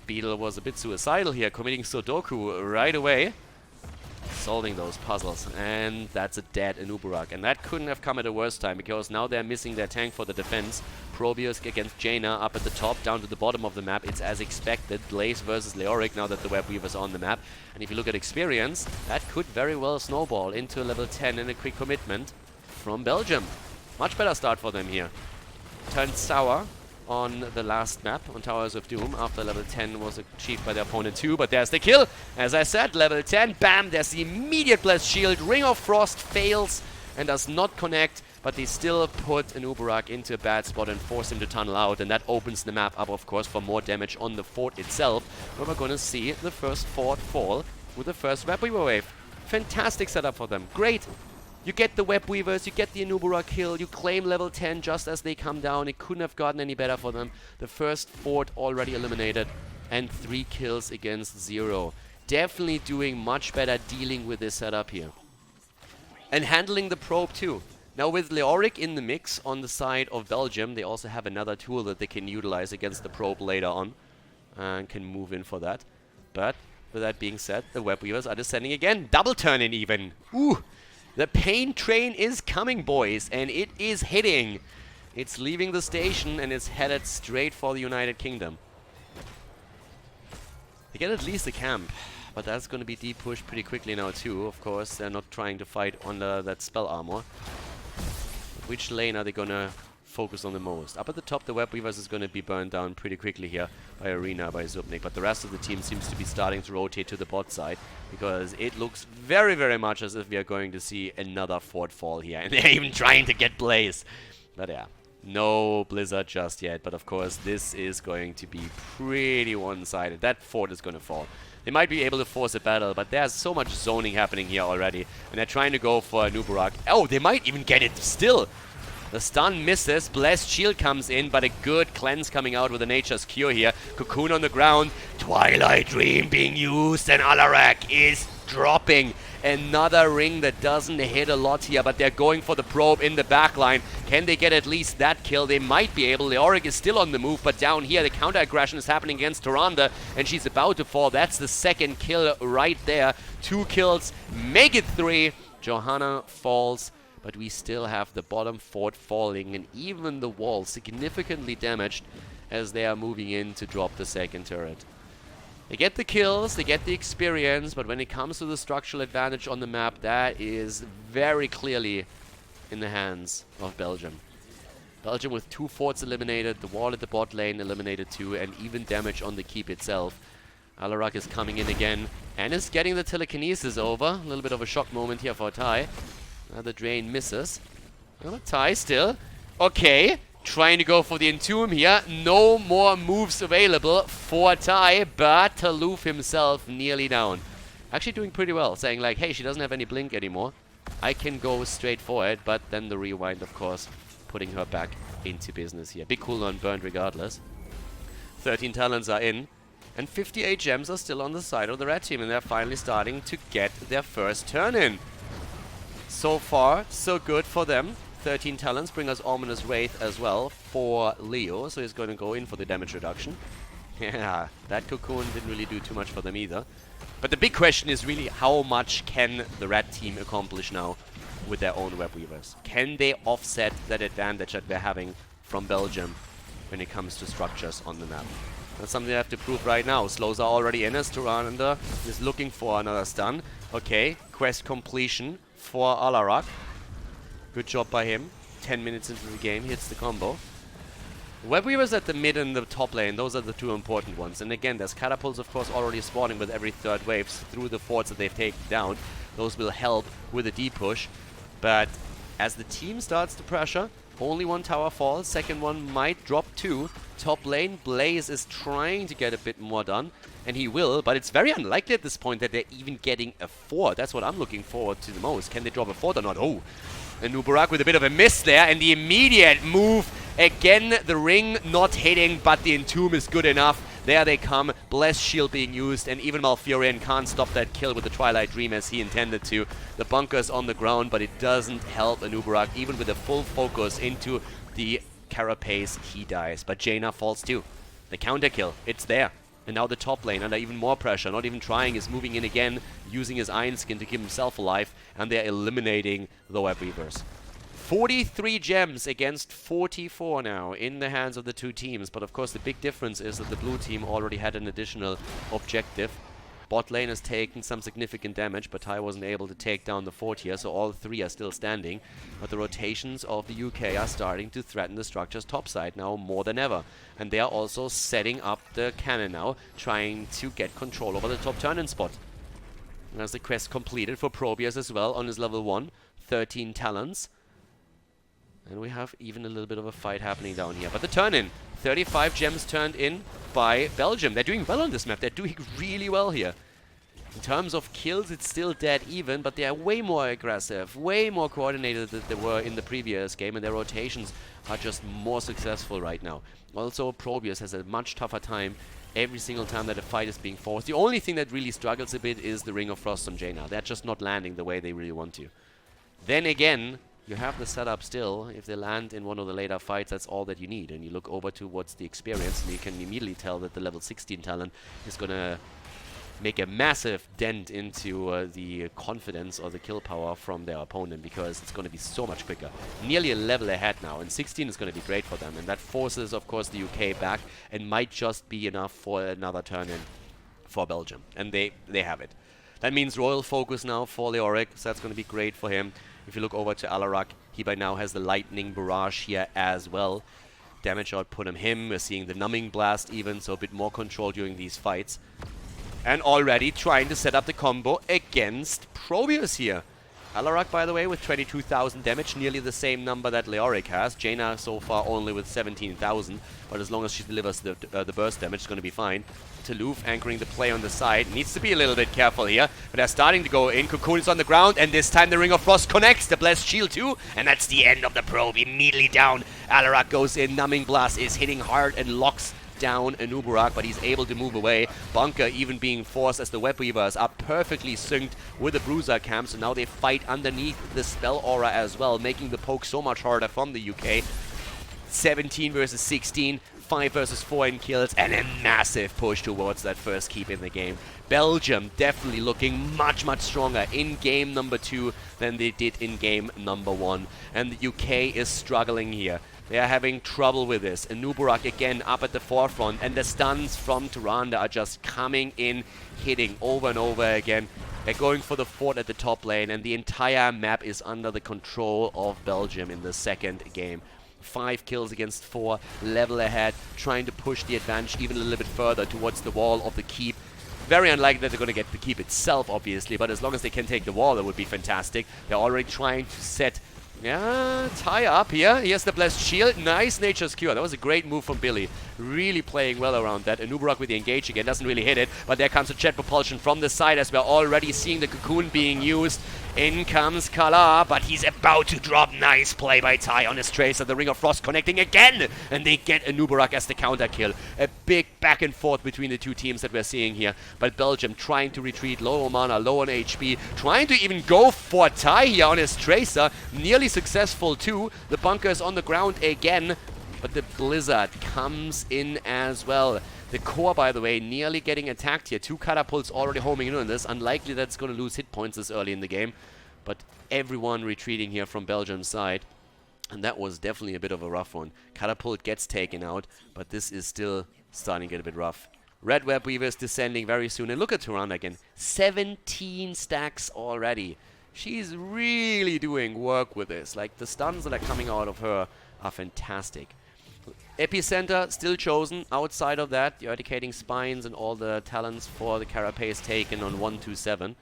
Beetle was a bit suicidal here, committing Sudoku right away. Solving those puzzles. And that's a dead Anub'arak. And that couldn't have come at a worse time, because now they're missing their tank for the defense. Probius against Jaina up at the top, down to the bottom of the map. It's as expected. Blaze versus Leoric now that the web weaver's on the map. And if you look at experience, that could very well snowball into level 10 and a quick commitment from Belgium. Much better start for them here. Turned sour on the last map, on Towers of Doom, after level 10 was achieved by the opponent too, but there's the kill. As I said, level 10, bam, there's the immediate blessed shield. Ring of Frost fails and does not connect, but they still put Anub'arak into a bad spot and force him to tunnel out, and that opens the map up, of course, for more damage on the fort itself, where we're going to see the first fort fall with the first web weaver wave. Fantastic setup for them. Great. You get the web weavers, you get the Anub'arak kill, you claim level 10 just as they come down. It couldn't have gotten any better for them. The first fort already eliminated, and 3 kills against 0. Definitely doing much better dealing with this setup here. And handling the probe too. Now with Leoric in the mix on the side of Belgium, they also have another tool that they can utilize against the probe later on. And can move in for that. But with that being said, the web weavers are descending again. Double turn in even. Ooh! The pain train is coming, boys, and it is hitting. It's leaving the station and it's headed straight for the United Kingdom. They get at least a camp, but that's going to be depushed pretty quickly now too. Of course, they're not trying to fight under that spell armor. Which lane are they going to focus on the most? Up at the top, the web weavers is going to be burned down pretty quickly here by Arena, by Zubnik, but the rest of the team seems to be starting to rotate to the bot side, because it looks very, very much as if we are going to see another fort fall here, and they're even trying to get Blaze. But yeah, no Blizzard just yet, but of course this is going to be pretty one-sided. That fort is going to fall. They might be able to force a battle, but there's so much zoning happening here already, and they're trying to go for Anub'arak. Oh, they might even get it still! The stun misses, Blessed Shield comes in, but a good cleanse coming out with a Nature's Cure here. Cocoon on the ground, Twilight Dream being used, and Alarak is dropping. Another ring that doesn't hit a lot here, but they're going for the probe in the backline. Can they get at least that kill? They might be able. Leoric is still on the move, but down here the counter-aggression is happening against Tyrande, and she's about to fall. That's the second kill right there. 2 kills, make it 3. Johanna falls. But we still have the bottom fort falling, and even the wall significantly damaged as they are moving in to drop the second turret. They get the kills, they get the experience, but when it comes to the structural advantage on the map, that is very clearly in the hands of Belgium. Belgium with 2 forts eliminated, the wall at the bot lane eliminated too, and even damage on the keep itself. Alarak is coming in again, and is getting the telekinesis over. A little bit of a shock moment here for Tai. The drain misses. Oh, Tai still. Okay. Trying to go for the Entomb here. No more moves available for Tai, but Taluf himself nearly down. Actually doing pretty well. Saying like, hey, she doesn't have any blink anymore. I can go straight for it, but then the rewind, of course, putting her back into business here. Big cooldown burned regardless. 13 talents are in. And 58 gems are still on the side of the red team, and they're finally starting to get their first turn in. So far, so good for them. 13 talents bring us Ominous Wraith as well for Leo, so he's going to go in for the damage reduction. Yeah, that Cocoon didn't really do too much for them either. But the big question is really how much can the Red team accomplish now with their own Web Weavers? Can they offset that advantage that they're having from Belgium when it comes to structures on the map? That's something they have to prove right now. Slows are already in as Tyrande is looking for another stun. Okay, quest completion for Alarak. Good job by him. 10 minutes into the game, hits the combo. Web Weavers at the mid and the top lane, those are the two important ones. And again, there's catapults, of course, already spawning with every third wave through the forts that they've taken down. Those will help with a deep push. But as the team starts to pressure, only one tower falls, second one might drop too. Top lane, Blaze is trying to get a bit more done, and he will, but it's very unlikely at this point that they're even getting a fort. That's what I'm looking forward to the most. Can they drop a fort or not? Oh, and Nubarak with a bit of a miss there, and the immediate move. Again, the ring not hitting, but the Entomb is good enough. There they come, Blessed Shield being used, and even Malfurion can't stop that kill with the Twilight Dream as he intended to. The bunker's on the ground, but it doesn't help Anubarak. Even with a full focus into the Carapace, he dies. But Jaina falls too. The counter kill, it's there. And now the top lane under even more pressure, not even trying, is moving in again, using his Iron Skin to keep himself alive, and they're eliminating the Web Weavers. 43 gems against 44 now in the hands of the two teams. But of course the big difference is that the blue team already had an additional objective. Bot lane has taken some significant damage, but Tai wasn't able to take down the fort here, so all three are still standing. But the rotations of the UK are starting to threaten the structure's topside now more than ever. And they are also setting up the cannon now, trying to get control over the top turn-in spot. And as the quest completed for Probius as well on his level 1, 13 talents. And we have even a little bit of a fight happening down here. But the turn-in, 35 gems turned in by Belgium. They're doing well on this map. They're doing really well here. In terms of kills, it's still dead even, but they are way more aggressive, way more coordinated than they were in the previous game, and their rotations are just more successful right now. Also, Probius has a much tougher time every single time that a fight is being forced. The only thing that really struggles a bit is the Ring of Frost on Jaina. They're just not landing the way they really want to. Then again, you have the setup still. If they land in one of the later fights, that's all that you need. And you look over towards the experience, and you can immediately tell that the level 16 talent is going to make a massive dent into the confidence or the kill power from their opponent, because it's going to be so much quicker. Nearly a level ahead now, and 16 is going to be great for them. And that forces, of course, the UK back, and might just be enough for another turn-in for Belgium. And they have it. That means Royal Focus now for Leoric, so that's going to be great for him. If you look over to Alarak, he by now has the Lightning Barrage here as well. Damage output on him, we're seeing the Numbing Blast even, so a bit more control during these fights. And already trying to set up the combo against Probius here. Alarak, by the way, with 22,000 damage, nearly the same number that Leoric has. Jaina so far only with 17,000, but as long as she delivers the burst damage, it's going to be fine. Toulouf anchoring the play on the side. Needs to be a little bit careful here, but they're starting to go in. Cocoon is on the ground, and this time the Ring of Frost connects. The Blessed Shield too, and that's the end of the probe. Immediately down. Alarak goes in. Numbing Blast is hitting hard and locks down Anubarak, but he's able to move away. Bunker even being forced as the Web Weavers are perfectly synced with the Bruiser camp, so now they fight underneath the Spell Aura as well, making the poke so much harder from the UK. 17 versus 16, 5 versus 4 in kills, and a massive push towards that first keep in the game. Belgium definitely looking much, much stronger in game number 2 than they did in game number 1. And the UK is struggling here. They are having trouble with this. Anubarak again up at the forefront, and the stuns from Tyrande are just coming in, hitting over and over again. They're going for the fort at the top lane, and the entire map is under the control of Belgium in the second game. 5 kills against 4, level ahead, trying to push the advantage even a little bit further towards the wall of the keep. Very unlikely that they're going to get the keep itself, obviously, but as long as they can take the wall, that would be fantastic. They're already trying to set tie up here. Here's the Blessed Shield. Nice Nature's Cure. That was a great move from Billy. really playing well around that. Anubarak with the engage again, doesn't really hit it, but there comes a jet propulsion from the side as we're already seeing the cocoon being used. In comes Khaldor, but he's about to drop. Nice play by Ty on his Tracer. The Ring of Frost connecting again, and they get Anubarak as the counter kill. A big back and forth between the two teams that we're seeing here, but Belgium trying to retreat, low on mana, low on HP, trying to even go for Ty here on his Tracer. Nearly successful too. The bunker is on the ground again, but the Blizzard comes in as well. The core, by the way, nearly getting attacked here. 2 catapults already homing in on this. Unlikely that's going to lose hit points this early in the game. But everyone retreating here from Belgium's side. And that was definitely a bit of a rough one. Catapult gets taken out, but this is still starting to get a bit rough. Red Web Weaver is descending very soon. And look at Tyrande again. 17 stacks already. She's really doing work with this. Like, the stuns that are coming out of her are fantastic. Epicenter still chosen. Outside of that, the Eradicating Spines and all the talents for the Carapace taken on 127.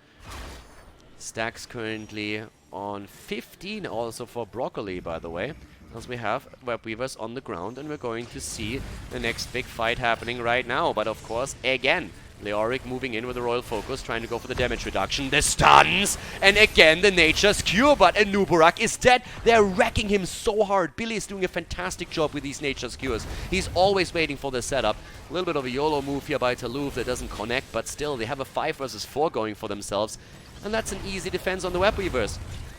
Stacks currently on 15 also for Broccoli, by the way. As we have Web Weavers on the ground, and we're going to see the next big fight happening right now. But of course, again, Leoric moving in with a Royal Focus, trying to go for the damage reduction. The stuns! And again, the Nature's Cure, but Anubarak is dead. They're wrecking him so hard. Billy is doing a fantastic job with these Nature's Cures. He's always waiting for the setup. A little bit of a YOLO move here by Taluf that doesn't connect, but still, they have a 5 versus 4 going for themselves. And that's an easy defense on the Web Weavers.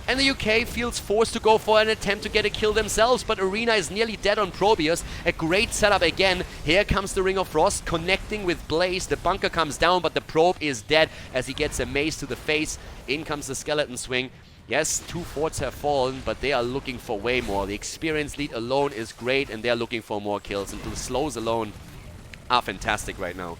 And the UK feels forced to go for an attempt to get a kill themselves, but Arena is nearly dead on Probius. A great setup again. Here comes the Ring of Frost connecting with Blaze. The bunker comes down, but the probe is dead as he gets a mace to the face. In comes the Skeleton Swing. Yes, 2 forts have fallen, but they are looking for way more. The experience lead alone is great, and they're looking for more kills. And the slows alone are fantastic right now.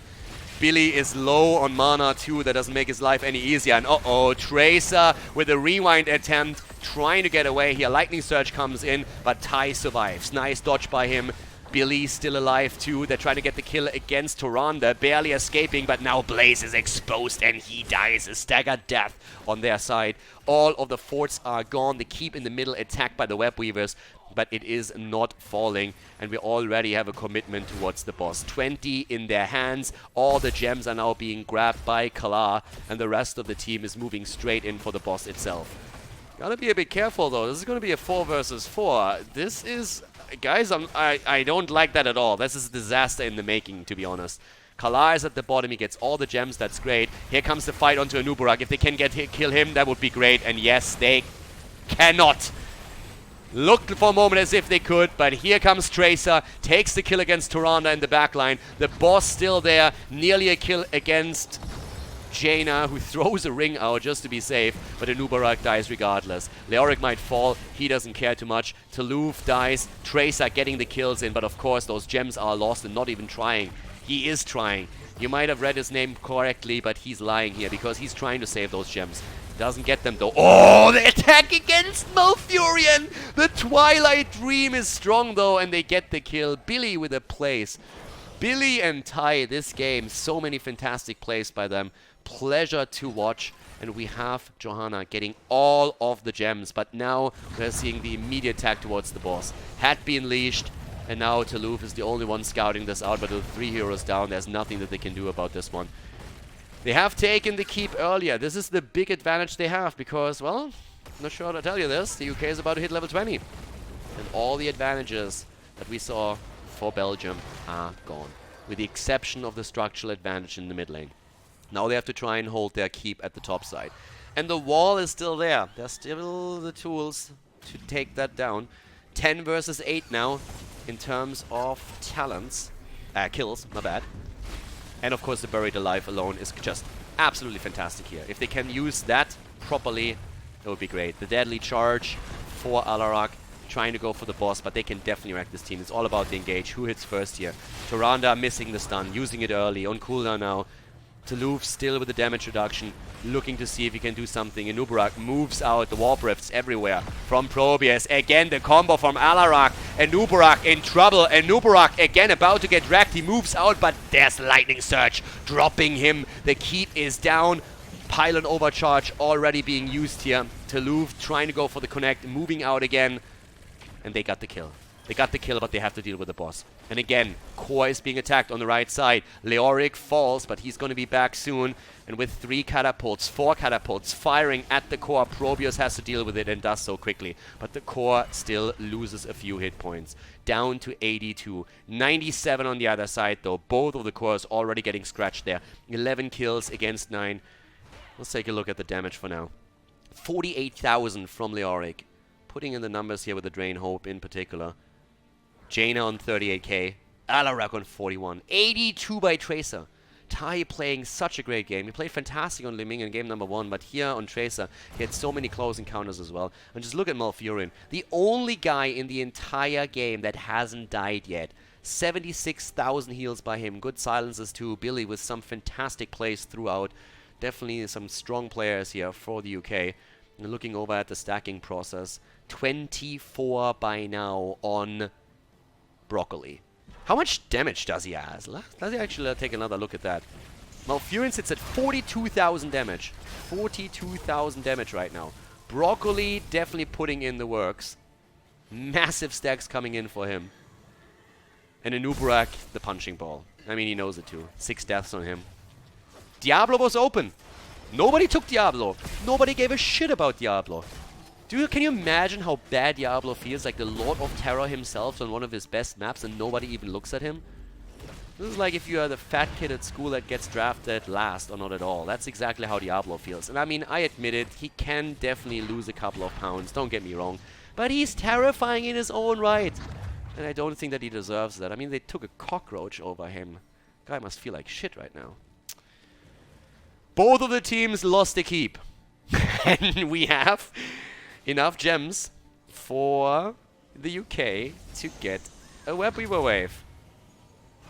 Billy is low on mana too. That doesn't make his life any easier. And uh-oh, Tracer with a rewind attempt, trying to get away here. Lightning Surge comes in, but Ty survives. Nice dodge by him. Billy's still alive too. They're trying to get the kill against Tyrande, barely escaping, but now Blaze is exposed and he dies. A staggered death on their side. All of the forts are gone. The keep in the middle attacked by the Web Weavers, but it is not falling, and we already have a commitment towards the boss. 20 in their hands. All the gems are now being grabbed by Khaldor, and the rest of the team is moving straight in for the boss itself. Gotta be a bit careful though. This is gonna be a 4 versus 4. This is... Guys, I don't like that at all. This is a disaster in the making, to be honest. Khaldor is at the bottom. He gets all the gems. That's great. Here comes the fight onto Anubarak. If they can kill him, that would be great. And yes, they cannot. Looked for a moment as if they could, but here comes Tracer. Takes the kill against Tyrande in the backline. The boss still there. Nearly a kill against Jaina, who throws a ring out just to be safe, but Anubarak dies regardless. Leoric might fall, he doesn't care too much. Taluf dies, Tracer getting the kills in, but of course those gems are lost and not even trying. He is trying. You might have read his name correctly, but he's lying here because he's trying to save those gems. Doesn't get them though. Oh, the attack against Malfurion! The Twilight Dream is strong though, and they get the kill. Billy with a place. Billy and Ty, this game, so many fantastic plays by them. Pleasure to watch. And we have Johanna getting all of the gems, but now we're seeing the immediate attack towards the boss. Had been leashed, and now Taluf is the only one scouting this out, but with 3 heroes down, there's nothing that they can do about this one. They have taken the keep earlier. This is the big advantage they have because, well, I'm not sure how to tell you this. The UK is about to hit level 20. And all the advantages that we saw for Belgium are gone, with the exception of the structural advantage in the mid lane. Now they have to try and hold their keep at the top side. And the wall is still there. There's still the tools to take that down. 10 versus 8 now in terms of talents. Kills, my bad. And of course the Buried Alive alone is just absolutely fantastic here. If they can use that properly, it would be great. The Deadly Charge for Alarak, trying to go for the boss, but they can definitely wreck this team. It's all about the engage. Who hits first here? Tyrande missing the stun, using it early, on cooldown now. Taluf still with the damage reduction, looking to see if he can do something. Anubarak moves out, the warp rifts everywhere from Probius. Again, the combo from Alarak. Anubarak in trouble. Anubarak again about to get wrecked. He moves out, but there's Lightning Surge dropping him. The keep is down. Pylon overcharge already being used here. Taluf trying to go for the connect, moving out again. And they got the kill. They got the kill, but they have to deal with the boss. And again, Core is being attacked on the right side. Leoric falls, but he's going to be back soon. And with 3 catapults, 4 catapults firing at the Core, Probius has to deal with it and does so quickly. But the Core still loses a few hit points. Down to 82. 97 on the other side, though. Both of the Cores already getting scratched there. 11 kills against 9. Let's take a look at the damage for now. 48,000 from Leoric. Putting in the numbers here with the Drain Hope in particular. Jaina on 38k. Alarak on 41. 82 by Tracer. Tai playing such a great game. He played fantastic on Liming in game number 1, but here on Tracer, he had so many close encounters as well. And just look at Malfurion. The only guy in the entire game that hasn't died yet. 76,000 heals by him. Good silences too. Billy with some fantastic plays throughout. Definitely some strong players here for the UK. And looking over at the stacking process. 24 by now on Broccoli. How much damage does he have? Let's actually take another look at that. Malfurion sits at 42,000 damage. 42,000 damage right now. Broccoli definitely putting in the works. Massive stacks coming in for him. And Anubarak, the punching ball. I mean, he knows it too. 6 deaths on him. Diablo was open. Nobody took Diablo. Nobody gave a shit about Diablo. Can you imagine how bad Diablo feels? Like the Lord of Terror himself on one of his best maps and nobody even looks at him? This is like if you are the fat kid at school that gets drafted last or not at all. That's exactly how Diablo feels. And I mean, I admit it, he can definitely lose a couple of pounds, don't get me wrong. But he's terrifying in his own right. And I don't think that he deserves that. I mean, they took a cockroach over him. Guy must feel like shit right now. Both of the teams lost a keep. And we have enough gems for the UK to get a Webweaver wave.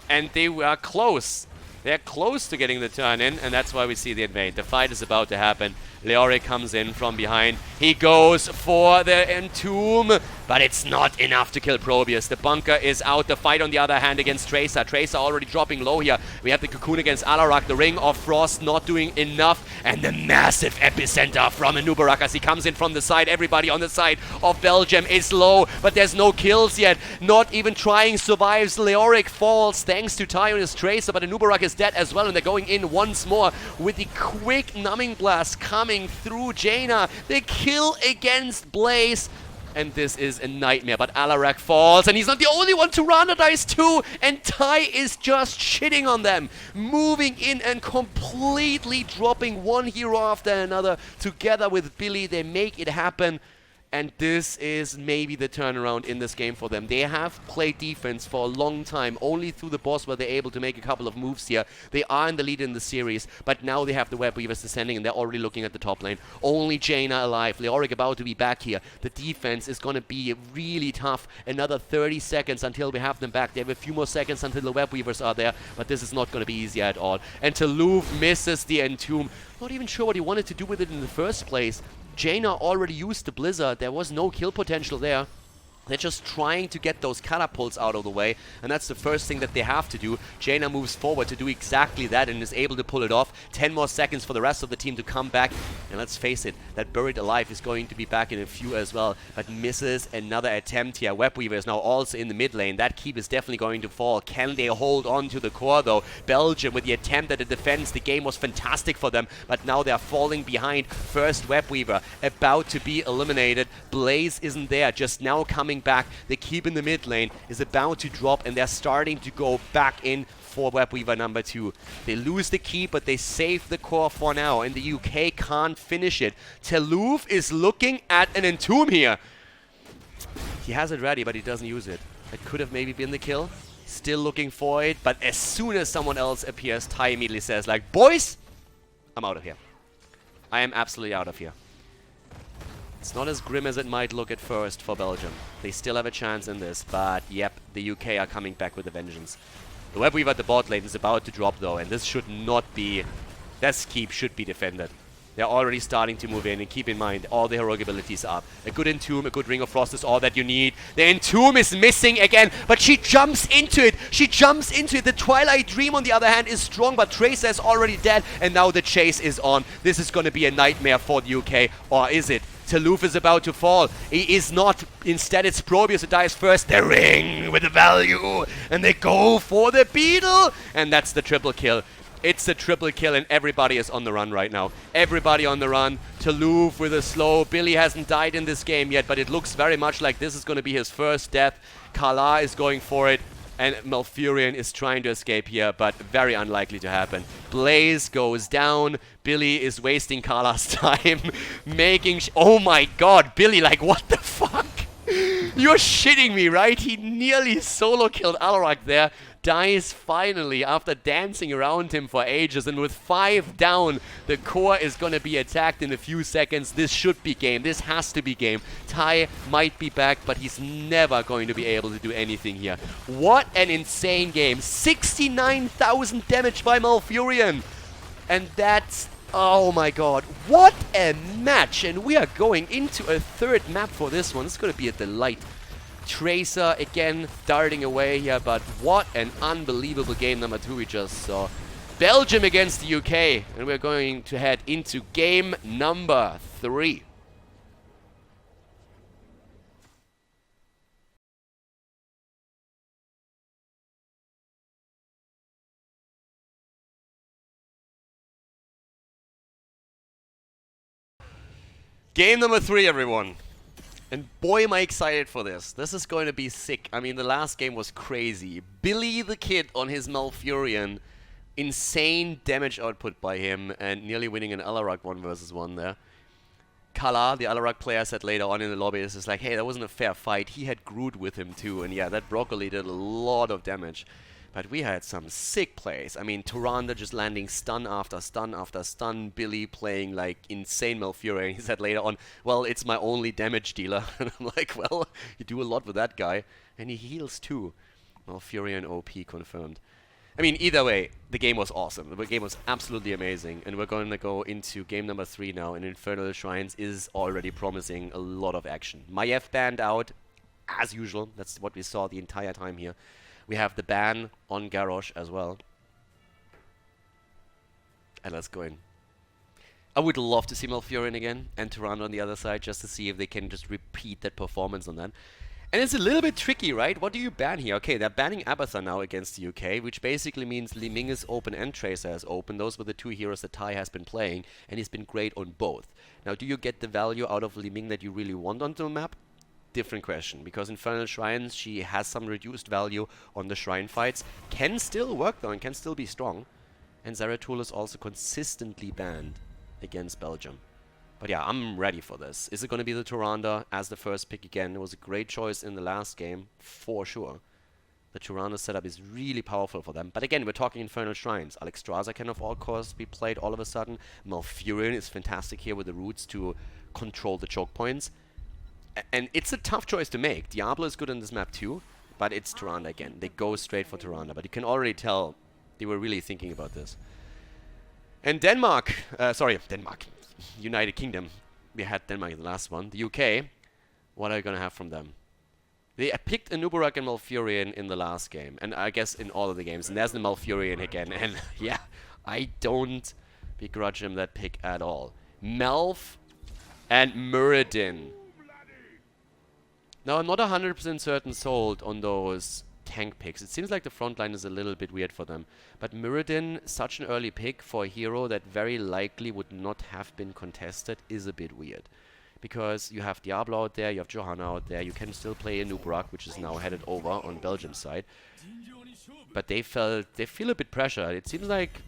And they are close. They're close to getting the turn in, and that's why we see the invade. The fight is about to happen. Leoric comes in from behind. He goes for the entomb, but it's not enough to kill Probius. The bunker is out. The fight, on the other hand, against Tracer. Tracer already dropping low here. We have the cocoon against Alarak. The Ring of Frost not doing enough. And the massive epicenter from Anubarak as he comes in from the side. Everybody on the side of Belgium is low, but there's no kills yet. Not even trying survives. Leoric falls thanks to Tai on his Tracer, but Anubarak is dead as well, and they're going in once more with the quick numbing blast coming through Jaina. The kill against Blaze. And this is a nightmare, but Alarak falls, and he's not the only one to randomize too, and Tai is just shitting on them. Moving in and completely dropping one hero after another. Together with Billy, they make it happen. And this is maybe the turnaround in this game for them. They have played defense for a long time. Only through the boss were they able to make a couple of moves here. They are in the lead in the series, but now they have the Webweavers descending, and they're already looking at the top lane. Only Jaina alive. Leoric about to be back here. The defense is going to be really tough. Another 30 seconds until we have them back. They have a few more seconds until the Webweavers are there, but this is not going to be easy at all. And Toulouf misses the entomb. Not even sure what he wanted to do with it in the first place. Jaina already used the Blizzard. There was no kill potential there. They're just trying to get those catapults out of the way, and that's the first thing that they have to do. Jaina moves forward to do exactly that and is able to pull it off. 10 more seconds for the rest of the team to come back. And let's face it, that Buried Alive is going to be back in a few as well, but misses another attempt here. Webweaver is now also in the mid lane. That keep is definitely going to fall. Can they hold on to the core though? Belgium with the attempt at the defense. The game was fantastic for them, but now they're falling behind. First Webweaver about to be eliminated. Blaze isn't there, just now coming back. The keep in the mid lane is about to drop, and they're starting to go back in for Webweaver number 2. They lose the keep, but they save the core for now, and the UK can't finish it. Toulouf is looking at an entomb here. He has it ready, but he doesn't use it. It could have maybe been the kill. Still looking for it, but as soon as someone else appears, Tai immediately says, like, boys, I'm out of here. I am absolutely out of here. It's not as grim as it might look at first for Belgium. They still have a chance in this, but yep, the UK are coming back with a vengeance. The Webweaver at the bot lane is about to drop though, and this should not be... This keep should be defended. They're already starting to move in, and keep in mind, all the heroic abilities are up. A good Entomb, a good Ring of Frost is all that you need. The Entomb is missing again, but she jumps into it. She jumps into it. The Twilight Dream, on the other hand, is strong, but Tracer is already dead, and now the chase is on. This is going to be a nightmare for the UK, or is it? Taluf is about to fall. He is not. Instead, it's Probius who dies first. The ring with the value, and they go for the beetle, and that's the triple kill. It's a triple kill, and everybody is on the run right now. Everybody on the run. Taluf with a slow. Billy hasn't died in this game yet, but it looks very much like this is going to be his first death. Khaldor is going for it, and Malfurion is trying to escape here, but very unlikely to happen. Blaze goes down. Billy is wasting Khaldor's time, making... oh my god, Billy, like, what the fuck? You're shitting me, right? He nearly solo killed Alarak there. Dies finally after dancing around him for ages, and with 5 down, the core is gonna be attacked in a few seconds. This should be game. This has to be game. Tai might be back, but he's never going to be able to do anything here. What an insane game. 69,000 damage by Malfurion. And that's... oh my god. What a match. And we are going into a third map for this one. It's gonna be a delight. Tracer again darting away here, but what an unbelievable game number 2 we just saw. Belgium against the UK, and we're going to head into game number 3. Game number 3, everyone. And boy, am I excited for this. This is going to be sick. I mean, the last game was crazy. Billy the Kid on his Malfurion. Insane damage output by him, and nearly winning an Alarak 1 versus 1 there. Khaldor, the Alarak player, said later on in the lobby, this is like, hey, that wasn't a fair fight. He had Groot with him too, and yeah, that broccoli did a lot of damage. But we had some sick plays. I mean, Tyrande just landing stun after stun after stun. Billy playing like insane Malfurion. He said later on, well, it's my only damage dealer. And I'm like, well, you do a lot with that guy. And he heals too. Malfurion OP confirmed. I mean, either way, the game was awesome. The game was absolutely amazing. And we're going to go into game number 3 now. And Infernal Shrines is already promising a lot of action. Maiev banned out, as usual. That's what we saw the entire time here. We have the ban on Garrosh as well. And let's go in. I would love to see Malfurion again and Tyrande on the other side, just to see if they can just repeat that performance on that. And it's a little bit tricky, right? What do you ban here? Okay, they're banning Abathar now against the UK, which basically means Li Ming is open and Tracer is open. Those were the 2 heroes that Tai has been playing, and he's been great on both. Now, do you get the value out of Li Ming that you really want onto the map? Different question, because Infernal Shrines, she has some reduced value on the shrine fights, can still work though and can still be strong. And Zeratul is also consistently banned against Belgium. But yeah, I'm ready for this. Is it going to be the Tyrande as the first pick again? It was a great choice in the last game, for sure. The Tyrande setup is really powerful for them. But again, we're talking Infernal Shrines. Alexstrasza can of all course be played all of a sudden. Malfurion is fantastic here with the roots to control the choke points. And it's a tough choice to make. Diablo is good on this map too, but it's Tyrande again. They go straight for Tyrande, but you can already tell they were really thinking about this. And Denmark, United Kingdom. We had Denmark in the last one. The UK, what are you going to have from them? They picked Anubarak and Malfurion in the last game, and I guess in all of the games. And there's the Malfurion again, and yeah, I don't begrudge him that pick at all. Malf and Muradin. Now, I'm not 100% certain sold on those tank picks. It seems like the front line is a little bit weird for them. But Muradin, such an early pick for a hero that very likely would not have been contested, is a bit weird. Because you have Diablo out there, you have Johanna out there, you can still play Anubarak, which is now headed over on Belgium's side. But they feel a bit pressured. It seems like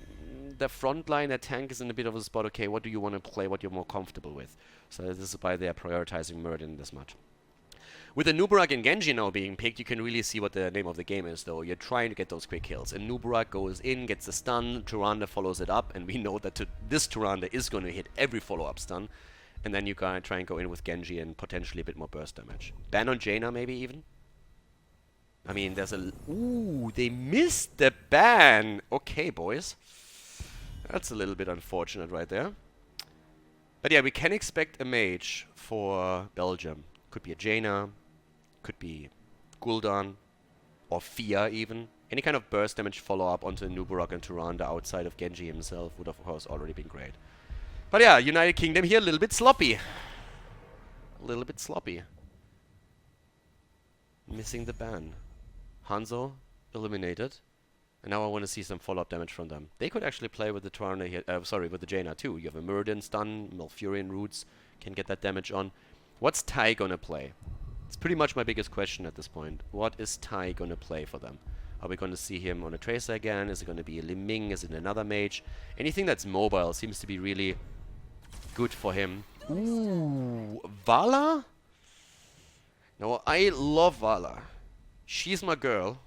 the front line, their tank is in a bit of a spot, okay, what do you want to play, what you're more comfortable with. So this is why they're prioritizing Muradin this much. With Anubarak and Genji now being picked, you can really see what the name of the game is, though. You're trying to get those quick kills. Anubarak goes in, gets the stun, Tyrande follows it up, and we know that this Tyrande is going to hit every follow-up stun. And then you gotta try and go in with Genji and potentially a bit more burst damage. Ban on Jaina, maybe even? I mean, there's a... Ooh, they missed the ban! Okay, boys. That's a little bit unfortunate right there. But yeah, we can expect a mage for Belgium. Could be a Jaina, could be Gul'dan, or Fia even. Any kind of burst damage follow-up onto Nubarak and Tyrande outside of Genji himself would of course already been great. But yeah, United Kingdom here a little bit sloppy. A little bit sloppy. Missing the ban. Hanzo eliminated. And now I want to see some follow-up damage from them. They could actually play with the Tyrande here, with the Jaina too. You have a Muradin stun, Malfurion roots, can get that damage on. What's Tai gonna play? It's pretty much my biggest question at this point. What is Tai gonna play for them? Are we gonna see him on a Tracer again? Is it gonna be a Lim Ming? Is it another mage? Anything that's mobile seems to be really good for him. Ooh, Vala? Now, I love Vala. She's my girl.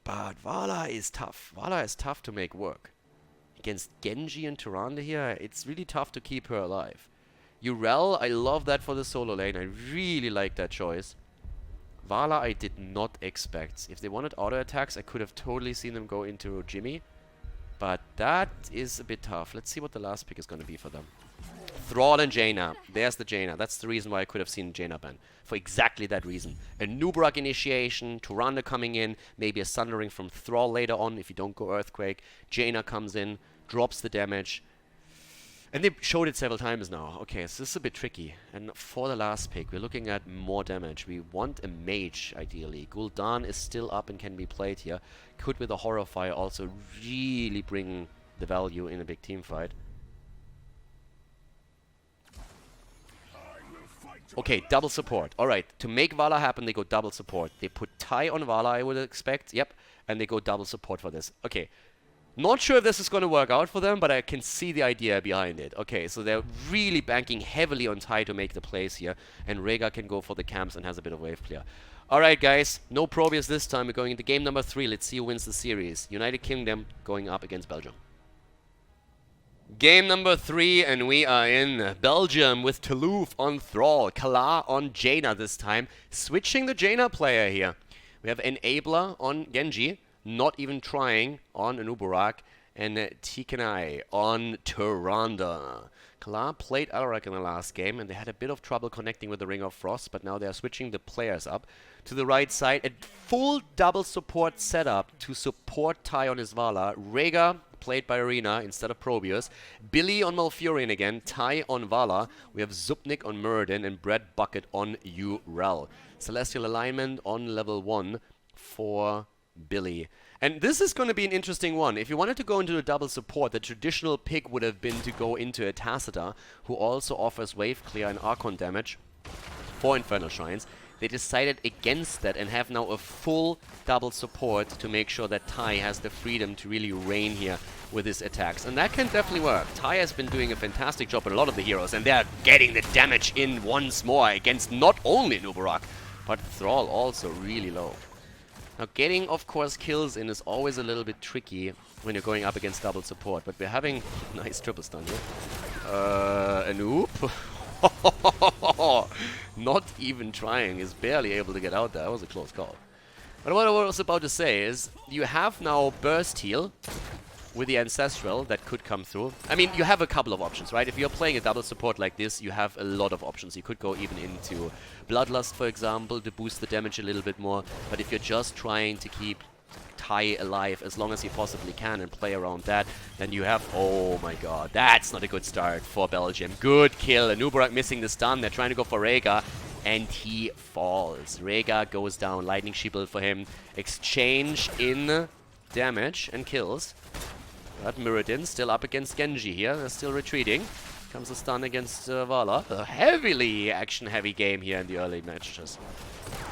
But Vala is tough. Vala is tough to make work. Against Genji and Tyrande here, it's really tough to keep her alive. Urel, I love that for the solo lane. I really like that choice. Vala, I did not expect. If they wanted auto attacks, I could have totally seen them go into Jimmy. But that is a bit tough. Let's see what the last pick is going to be for them. Thrall and Jaina. There's the Jaina. That's the reason why I could have seen Jaina ban. For exactly that reason. A Nubarak initiation, Tyrande coming in, maybe a Sundering from Thrall later on if you don't go Earthquake. Jaina comes in, drops the damage. And they showed it several times now. Okay, so this is a bit tricky. And for the last pick, we're looking at more damage. We want a mage, ideally. Gul'dan is still up and can be played here. Could, with a Horror Fire, also really bring the value in a big team fight. Okay, double support. Alright, to make Vala happen, they go double support. They put Tai on Vala, I would expect. Yep, and they go double support for this. Okay. Not sure if this is going to work out for them, but I can see the idea behind it. Okay, so they're really banking heavily on Tai to make the plays here, and Rega can go for the camps and has a bit of wave clear. Alright guys, no Probius this time. We're going into game number 3. Let's see who wins the series. United Kingdom going up against Belgium. Game number 3, and we are in Belgium with Toulouse on Thrall, Khaldor on Jaina this time. Switching the Jaina player here. We have Enabler on Genji. Not even trying on Nubarak, and Tikanai on Tyrande. Khaldor played Alarak in the last game, and they had a bit of trouble connecting with the Ring of Frost, but now they are switching the players up. To the right side, a full double support setup to support Tai on his Vala. Rega, played by Arena instead of Probius. Billy on Malfurion again, Tai on Vala. We have Zupnik on Muradin, and Brett Bucket on Urel. Celestial Alignment on level 1 for Billy. And this is going to be an interesting one. If you wanted to go into a double support, the traditional pick would have been to go into a Tacita, who also offers wave clear and Archon damage for Infernal Shrines. They decided against that and have now a full double support to make sure that Tai has the freedom to really reign here with his attacks. And that can definitely work. Tai has been doing a fantastic job on a lot of the heroes, and they're getting the damage in once more against not only Nubarak, but Thrall also really low. Now, getting, of course, kills in is always a little bit tricky when you're going up against double support, but we're having nice triple stun here. An oop. Not even trying, is barely able to get out there. That was a close call. But what I was about to say is, you have now burst heal with the Ancestral that could come through. I mean, you have a couple of options, right? If you're playing a double support like this, you have a lot of options. You could go even into Bloodlust, for example, to boost the damage a little bit more. But if you're just trying to keep Tai alive as long as you possibly can and play around that, then you have... Oh my god, that's not a good start for Belgium. Good kill. Nubarak missing the stun. They're trying to go for Rega, and he falls. Rega goes down. Lightning Sheeple for him. Exchange in damage and kills. But Muradin still up against Genji here. They're still retreating. Comes a stun against Vala. A heavily action-heavy game here in the early matches.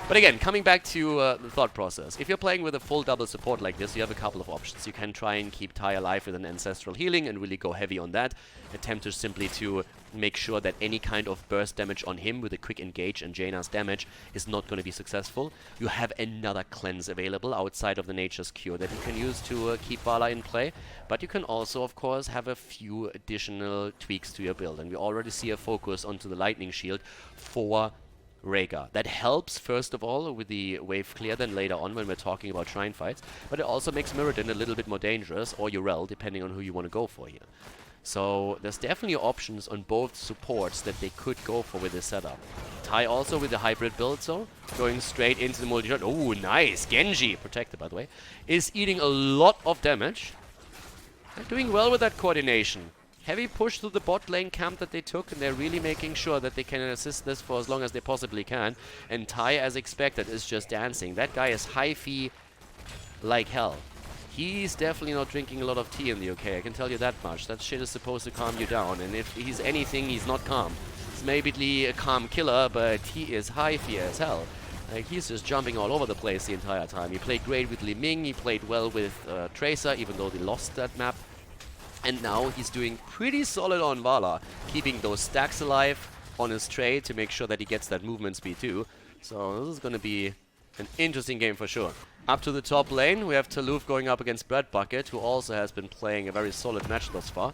But again, coming back to the thought process. If you're playing with a full double support like this, you have a couple of options. You can try and keep Tai alive with an Ancestral Healing and really go heavy on that. Attempt to simply to make sure that any kind of burst damage on him with a quick engage and Jaina's damage is not going to be successful. You have another cleanse available outside of the Nature's Cure that you can use to keep Vala in play. But you can also, of course, have a few additional tweaks to your build. And we already see a focus onto the Lightning Shield for Rega. That helps, first of all, with the wave clear then later on when we're talking about shrine fights, but it also makes Muradin a little bit more dangerous, or Urel, depending on who you want to go for here. So there's definitely options on both supports that they could go for with this setup. Tai also with the hybrid build, so going straight into the multi-shot. Oh, nice. Genji, protected by the way, is eating a lot of damage. They're doing well with that coordination. Heavy push to the bot lane camp that they took, and they're really making sure that they can assist this for as long as they possibly can. And Tai, as expected, is just dancing. That guy is high-fee like hell. He's definitely not drinking a lot of tea in the UK, I can tell you that much. That shit is supposed to calm you down, and if he's anything, he's not calm. He's maybe a calm killer, but he is high-fee as hell. Like, he's just jumping all over the place the entire time. He played great with Li Ming, he played well with Tracer, even though they lost that map. And now he's doing pretty solid on Vala, keeping those stacks alive on his trade to make sure that he gets that movement speed too. So this is going to be an interesting game for sure. Up to the top lane, we have Taluf going up against Bread Bucket, who also has been playing a very solid match thus far.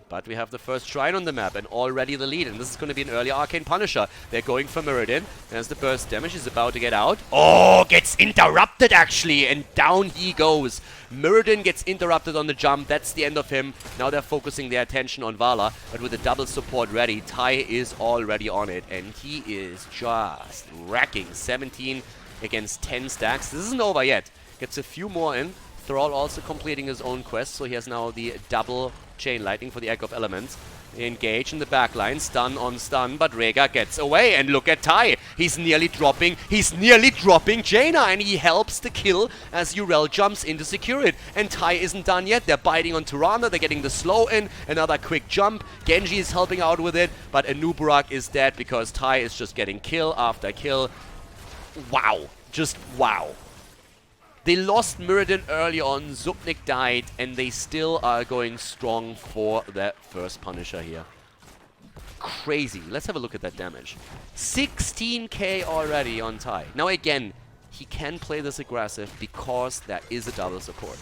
But we have the first shrine on the map and already the lead, and this is going to be an early Arcane Punisher. They're going for Mirrodin. There's the burst damage. He's about to get out. Oh, gets interrupted actually, and down he goes. Mirrodin gets interrupted on the jump. That's the end of him. Now they're focusing their attention on Vala, but with the double support ready, Tai is already on it, and he is just racking 17 against 10 stacks. This isn't over yet. Gets a few more in. Thrall also completing his own quest, so he has now the double chain lightning for the Egg of Elements. Engage in the backline, stun on stun, but Rega gets away, and look at Tai. He's nearly dropping Jaina, and he helps the kill as Urel jumps in to secure it. And Tai isn't done yet. They're biting on Tyrande, they're getting the slow in, another quick jump. Genji is helping out with it, but Anubarak is dead because Tai is just getting kill after kill. Wow. Just wow. They lost Mirrodin early on, Zupnik died, and they still are going strong for that first Punisher here. Crazy. Let's have a look at that damage. 16k already on Tai. Now again, he can play this aggressive because there is a double support.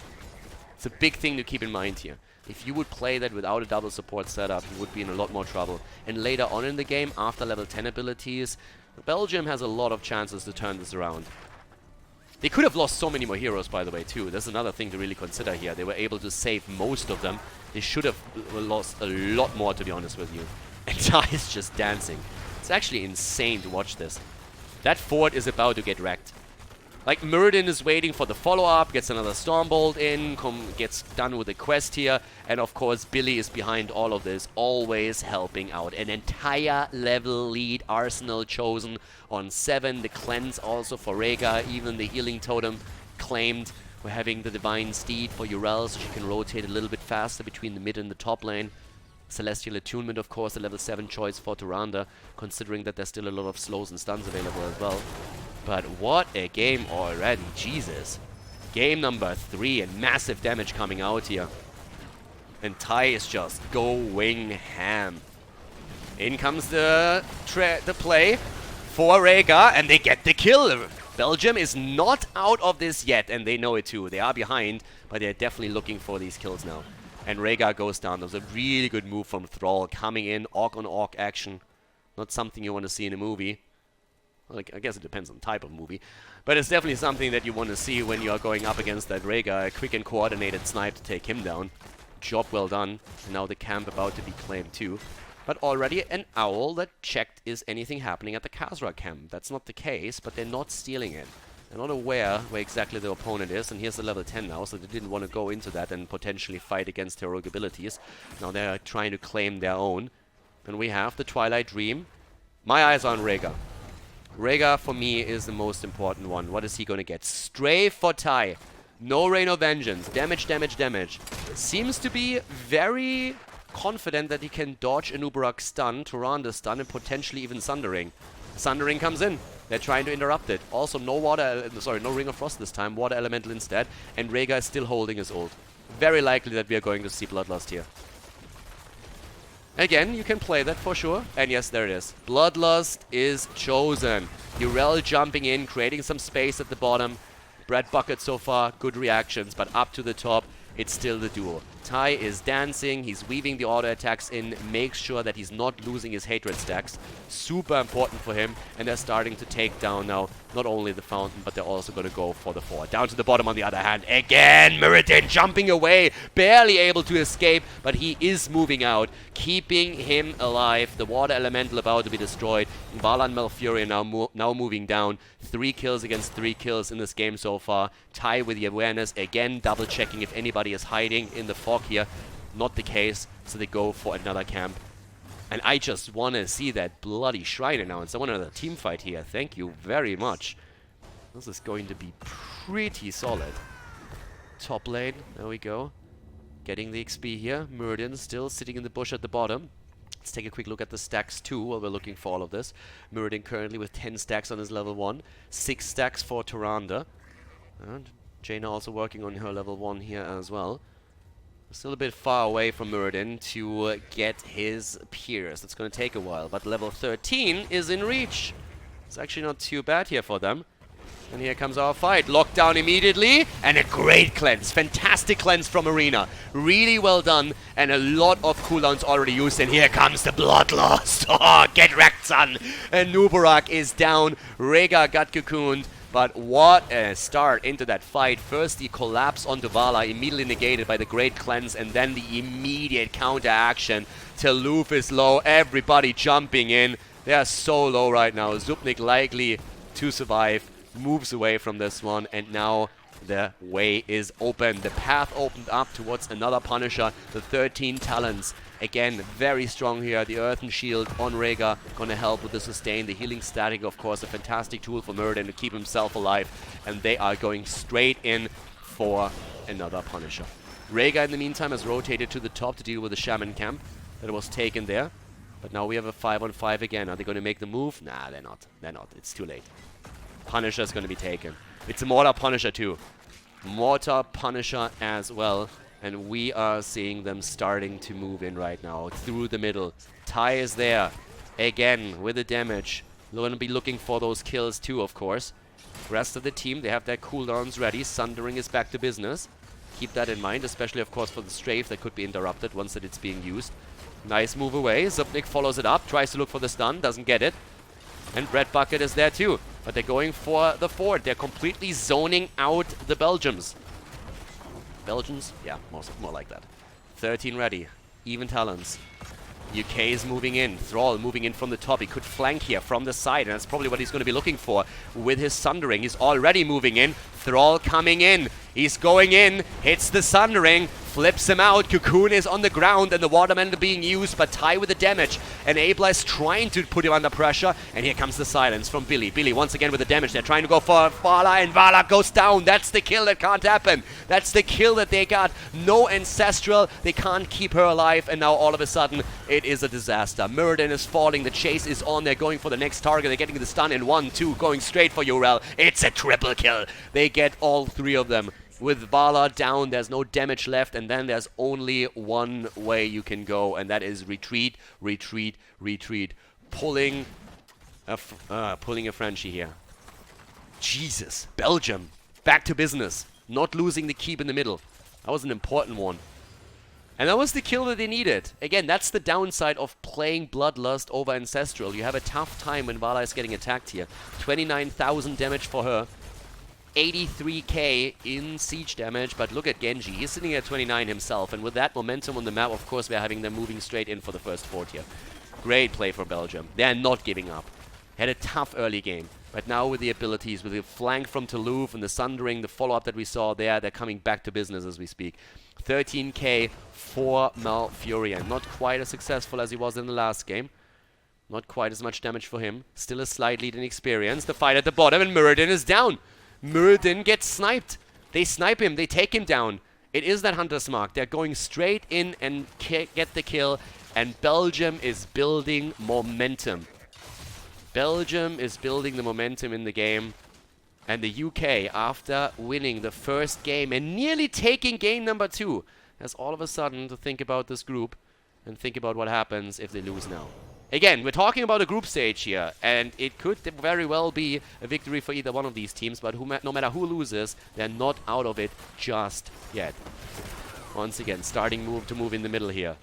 It's a big thing to keep in mind here. If you would play that without a double support setup, you would be in a lot more trouble. And later on in the game, after level 10 abilities, Belgium has a lot of chances to turn this around. They could have lost so many more heroes, by the way, too. That's another thing to really consider here. They were able to save most of them. They should have lost a lot more, to be honest with you. And Tai is just dancing. It's actually insane to watch this. That fort is about to get wrecked. Like, Mirrodin is waiting for the follow-up, gets another Stormbolt in, gets done with the quest here, and of course Billy is behind all of this, always helping out. An entire level lead Arsenal chosen on 7, the cleanse also for Rega, even the healing totem claimed. We're having the Divine Steed for Urel, so she can rotate a little bit faster between the mid and the top lane. Celestial Attunement, of course, a level 7 choice for Tyrande, considering that there's still a lot of slows and stuns available as well. But what a game already, Jesus. Game number 3 and massive damage coming out here. And Tai is just going ham. In comes the play for Rega, and they get the kill. Belgium is not out of this yet, and they know it too. They are behind, but they're definitely looking for these kills now. And Rega goes down. That was a really good move from Thrall, coming in, orc on orc action. Not something you want to see in a movie. Like, I guess it depends on the type of movie. But it's definitely something that you want to see when you are going up against that Rega. A quick and coordinated snipe to take him down. Job well done. And now the camp about to be claimed too. But already an owl that checked is anything happening at the Khazra camp. That's not the case, but they're not stealing it. They're not aware where exactly their opponent is. And here's the level 10 now, so they didn't want to go into that and potentially fight against heroic abilities. Now they're trying to claim their own. And we have the Twilight Dream. My eyes are on Rega. Rega, for me, is the most important one. What is he going to get? Stray for Tai. No Rain of Vengeance. Damage, damage, damage. Seems to be very confident that he can dodge Anubarak's stun, Tyrande's stun, and potentially even Sundering. Sundering comes in. They're trying to interrupt it. Also, no Ring of Frost this time. Water Elemental instead. And Rega is still holding his ult. Very likely that we are going to see Bloodlust here. Again, you can play that for sure. And yes, there it is. Bloodlust is chosen. Urel jumping in, creating some space at the bottom. Bread Bucket so far, good reactions. But up to the top, it's still the duel. Tai is dancing, he's weaving the auto attacks in, makes sure that he's not losing his hatred stacks. Super important for him, and they're starting to take down now not only the fountain, but they're also going to go for the fort. Down to the bottom on the other hand. Again, Muradin jumping away, barely able to escape, but he is moving out, keeping him alive. The water elemental about to be destroyed. Vala and Malfurion now moving down. 3 kills against 3 kills in this game so far. Tai with the awareness, again double checking if anybody is hiding in the fog here. Not the case, so they go for another camp. And I just want to see that bloody shrine announced. I want another team fight here. Thank you very much. This is going to be pretty solid. Top lane, there we go. Getting the XP here. Muradin still sitting in the bush at the bottom. Let's take a quick look at the stacks too while we're looking for all of this. Muradin currently with 10 stacks on his level 1. 6 stacks for Tyrande. And Jaina also working on her level 1 here as well. Still a bit far away from Muradin to get his Pierce. It's going to take a while, but level 13 is in reach. It's actually not too bad here for them. And here comes our fight. Locked down immediately, and a great cleanse. Fantastic cleanse from Arena. Really well done, and a lot of cooldowns already used. And here comes the Bloodlust. Oh, get wrecked, son. And Nubarak is down. Rhaegar got cocooned. But what a start into that fight. First the collapse onto Vala, immediately negated by the great cleanse, and then the immediate counter action. Taluf is low, everybody jumping in. They are so low right now. Zupnik likely to survive, moves away from this one, and now the way is open. The path opened up towards another Punisher, the 13 talents. Again, very strong here. The Earthen Shield on Rhaegar gonna help with the sustain. The healing static, of course, a fantastic tool for Muradin to keep himself alive. And they are going straight in for another Punisher. Rhaegar, in the meantime, has rotated to the top to deal with the Shaman camp that was taken there. But now we have a 5-on-5 again. Are they going to make the move? Nah, they're not. They're not. It's too late. Punisher is going to be taken. It's a Mortar Punisher too. Mortar Punisher as well. And we are seeing them starting to move in right now through the middle. Tai is there again with the damage. They're going to be looking for those kills too, of course. Rest of the team, they have their cooldowns ready. Sundering is back to business. Keep that in mind, especially, of course, for the strafe that could be interrupted once that it's being used. Nice move away. Zupnik follows it up, tries to look for the stun, doesn't get it. And Red Bucket is there too. But they're going for the fort. They're completely zoning out the Belgians. Belgians? Yeah, more like that. 13 ready. Even talents. UK is moving in. Thrall moving in from the top. He could flank here from the side, and that's probably what he's going to be looking for with his Sundering. He's already moving in. Thrall coming in. He's going in. Hits the Sundering. Flips him out. Cocoon is on the ground, and the Waterman being used, but Tai with the damage. And Abla is trying to put him under pressure, and here comes the silence from Billy. Billy once again with the damage. They're trying to go for Vala, and Vala goes down. That's the kill that can't happen. That's the kill that they got. No Ancestral. They can't keep her alive, and now all of a sudden it is a disaster. Muradin is falling. The chase is on. They're going for the next target. They're getting the stun in 1, 2, going straight for Urel. It's a triple kill. They get all 3 of them. With Vala down, there's no damage left, and then there's only one way you can go, and that is retreat, retreat, retreat. Pulling a Frenchie here. Jesus. Belgium. Back to business. Not losing the keep in the middle. That was an important one. And that was the kill that they needed. Again, that's the downside of playing Bloodlust over Ancestral. You have a tough time when Vala is getting attacked here. 29,000 damage for her. 83k in siege damage, but look at Genji. He's sitting at 29 himself, and with that momentum on the map, of course, we're having them moving straight in for the first fort here. Great play for Belgium. They're not giving up. Had a tough early game, but now with the abilities, with the flank from Taluf and the Sundering, the follow-up that we saw there, they're coming back to business as we speak. 13k for Malfurion. Not quite as successful as he was in the last game. Not quite as much damage for him. Still a slight lead in experience. The fight at the bottom, and Muradin is down. Muradin gets sniped. They snipe him. They take him down. It is that Hunter's Mark. They're going straight in and get the kill. And Belgium is building momentum. Belgium is building the momentum in the game. And the UK, after winning the first game and nearly taking game number 2, has all of a sudden to think about this group and think about what happens if they lose now. Again, we're talking about a group stage here, and it could very well be a victory for either one of these teams, but no matter who loses, they're not out of it just yet. Once again, starting to move in the middle here.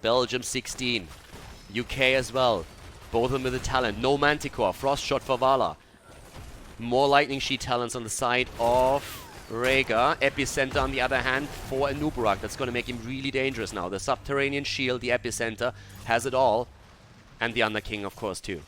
Belgium 16. UK as well. Both of them with the talent. No Manticore. Frost shot for Vala. More Lightning Sheet talents on the side of Rhaegar. Epicenter on the other hand for Anubarak. That's going to make him really dangerous now. The Subterranean Shield, the Epicenter, has it all. And the Underking, of course, too.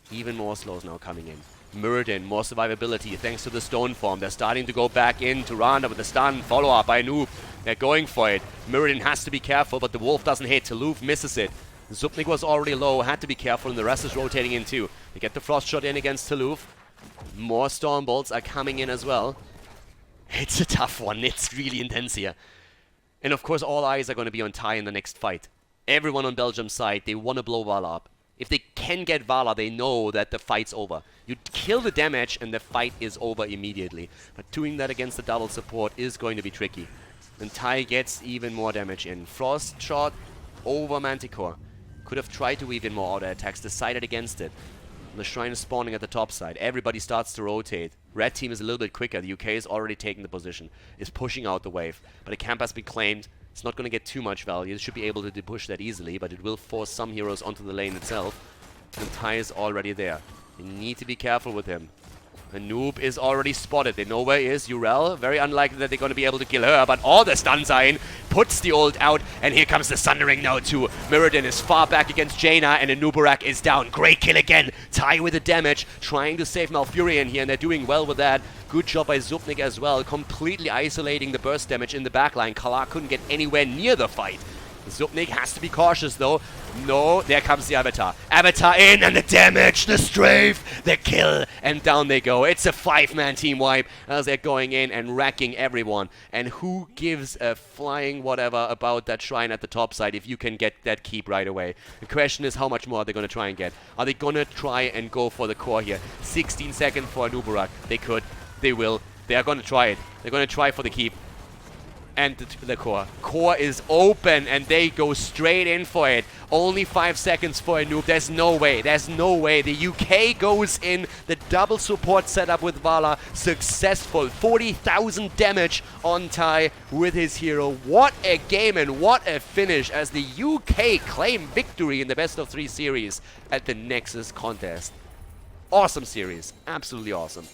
Even more slows now coming in. Muradin, more survivability thanks to the Stone Form. They're starting to go back into Randa with the stun. Follow-up by Noob. They're going for it. Muradin has to be careful, but the Wolf doesn't hit. Taluf misses it. Zupnik was already low, had to be careful, and the rest is rotating in too. They get the Frost Shot in against Taluf. More Storm Bolts are coming in as well. It's a tough one. It's really intense here. And of course, all eyes are going to be on Ty in the next fight. Everyone on Belgium's side, they want to blow Vala up. If they can get Vala, they know that the fight's over. You kill the damage and the fight is over immediately. But doing that against the double support is going to be tricky. And Ty gets even more damage in. Frost Shot over Manticore. Could have tried to weave in more auto attacks, decided against it. The Shrine is spawning at the top side. Everybody starts to rotate. Red team is a little bit quicker. The UK is already taking the position. Is pushing out the wave. But a camp has been claimed. It's not going to get too much value. It should be able to push that easily, but it will force some heroes onto the lane itself. And Ty is already there. You need to be careful with him. A Noob is already spotted. They know where he is. Urel, very unlikely that they're going to be able to kill her, but all the stuns are in. Puts the ult out, and here comes the Sundering now too. Muradin is far back against Jaina, and Anubarak is down. Great kill again. Ty with the damage, trying to save Malfurion here, and they're doing well with that. Good job by Zupnik as well, completely isolating the burst damage in the backline. Khaldor couldn't get anywhere near the fight. Zupnik has to be cautious though. No, there comes the Avatar. Avatar in, and the damage, the strafe, the kill, and down they go. It's a 5-man team wipe as they're going in and wrecking everyone. And who gives a flying whatever about that Shrine at the top side if you can get that keep right away? The question is, how much more are they going to try and get? Are they going to try and go for the core here? 16 seconds for Anubarak. They could. They will. They are going to try it. They're going to try for the keep. And the core. Core is open and they go straight in for it. Only 5 seconds for a Noob. There's no way. There's no way. The UK goes in. The double support setup with Vala. Successful. 40,000 damage on Ty with his hero. What a game and what a finish as the UK claim victory in the best of 3 series at the Nexus Contest. Awesome series. Absolutely awesome.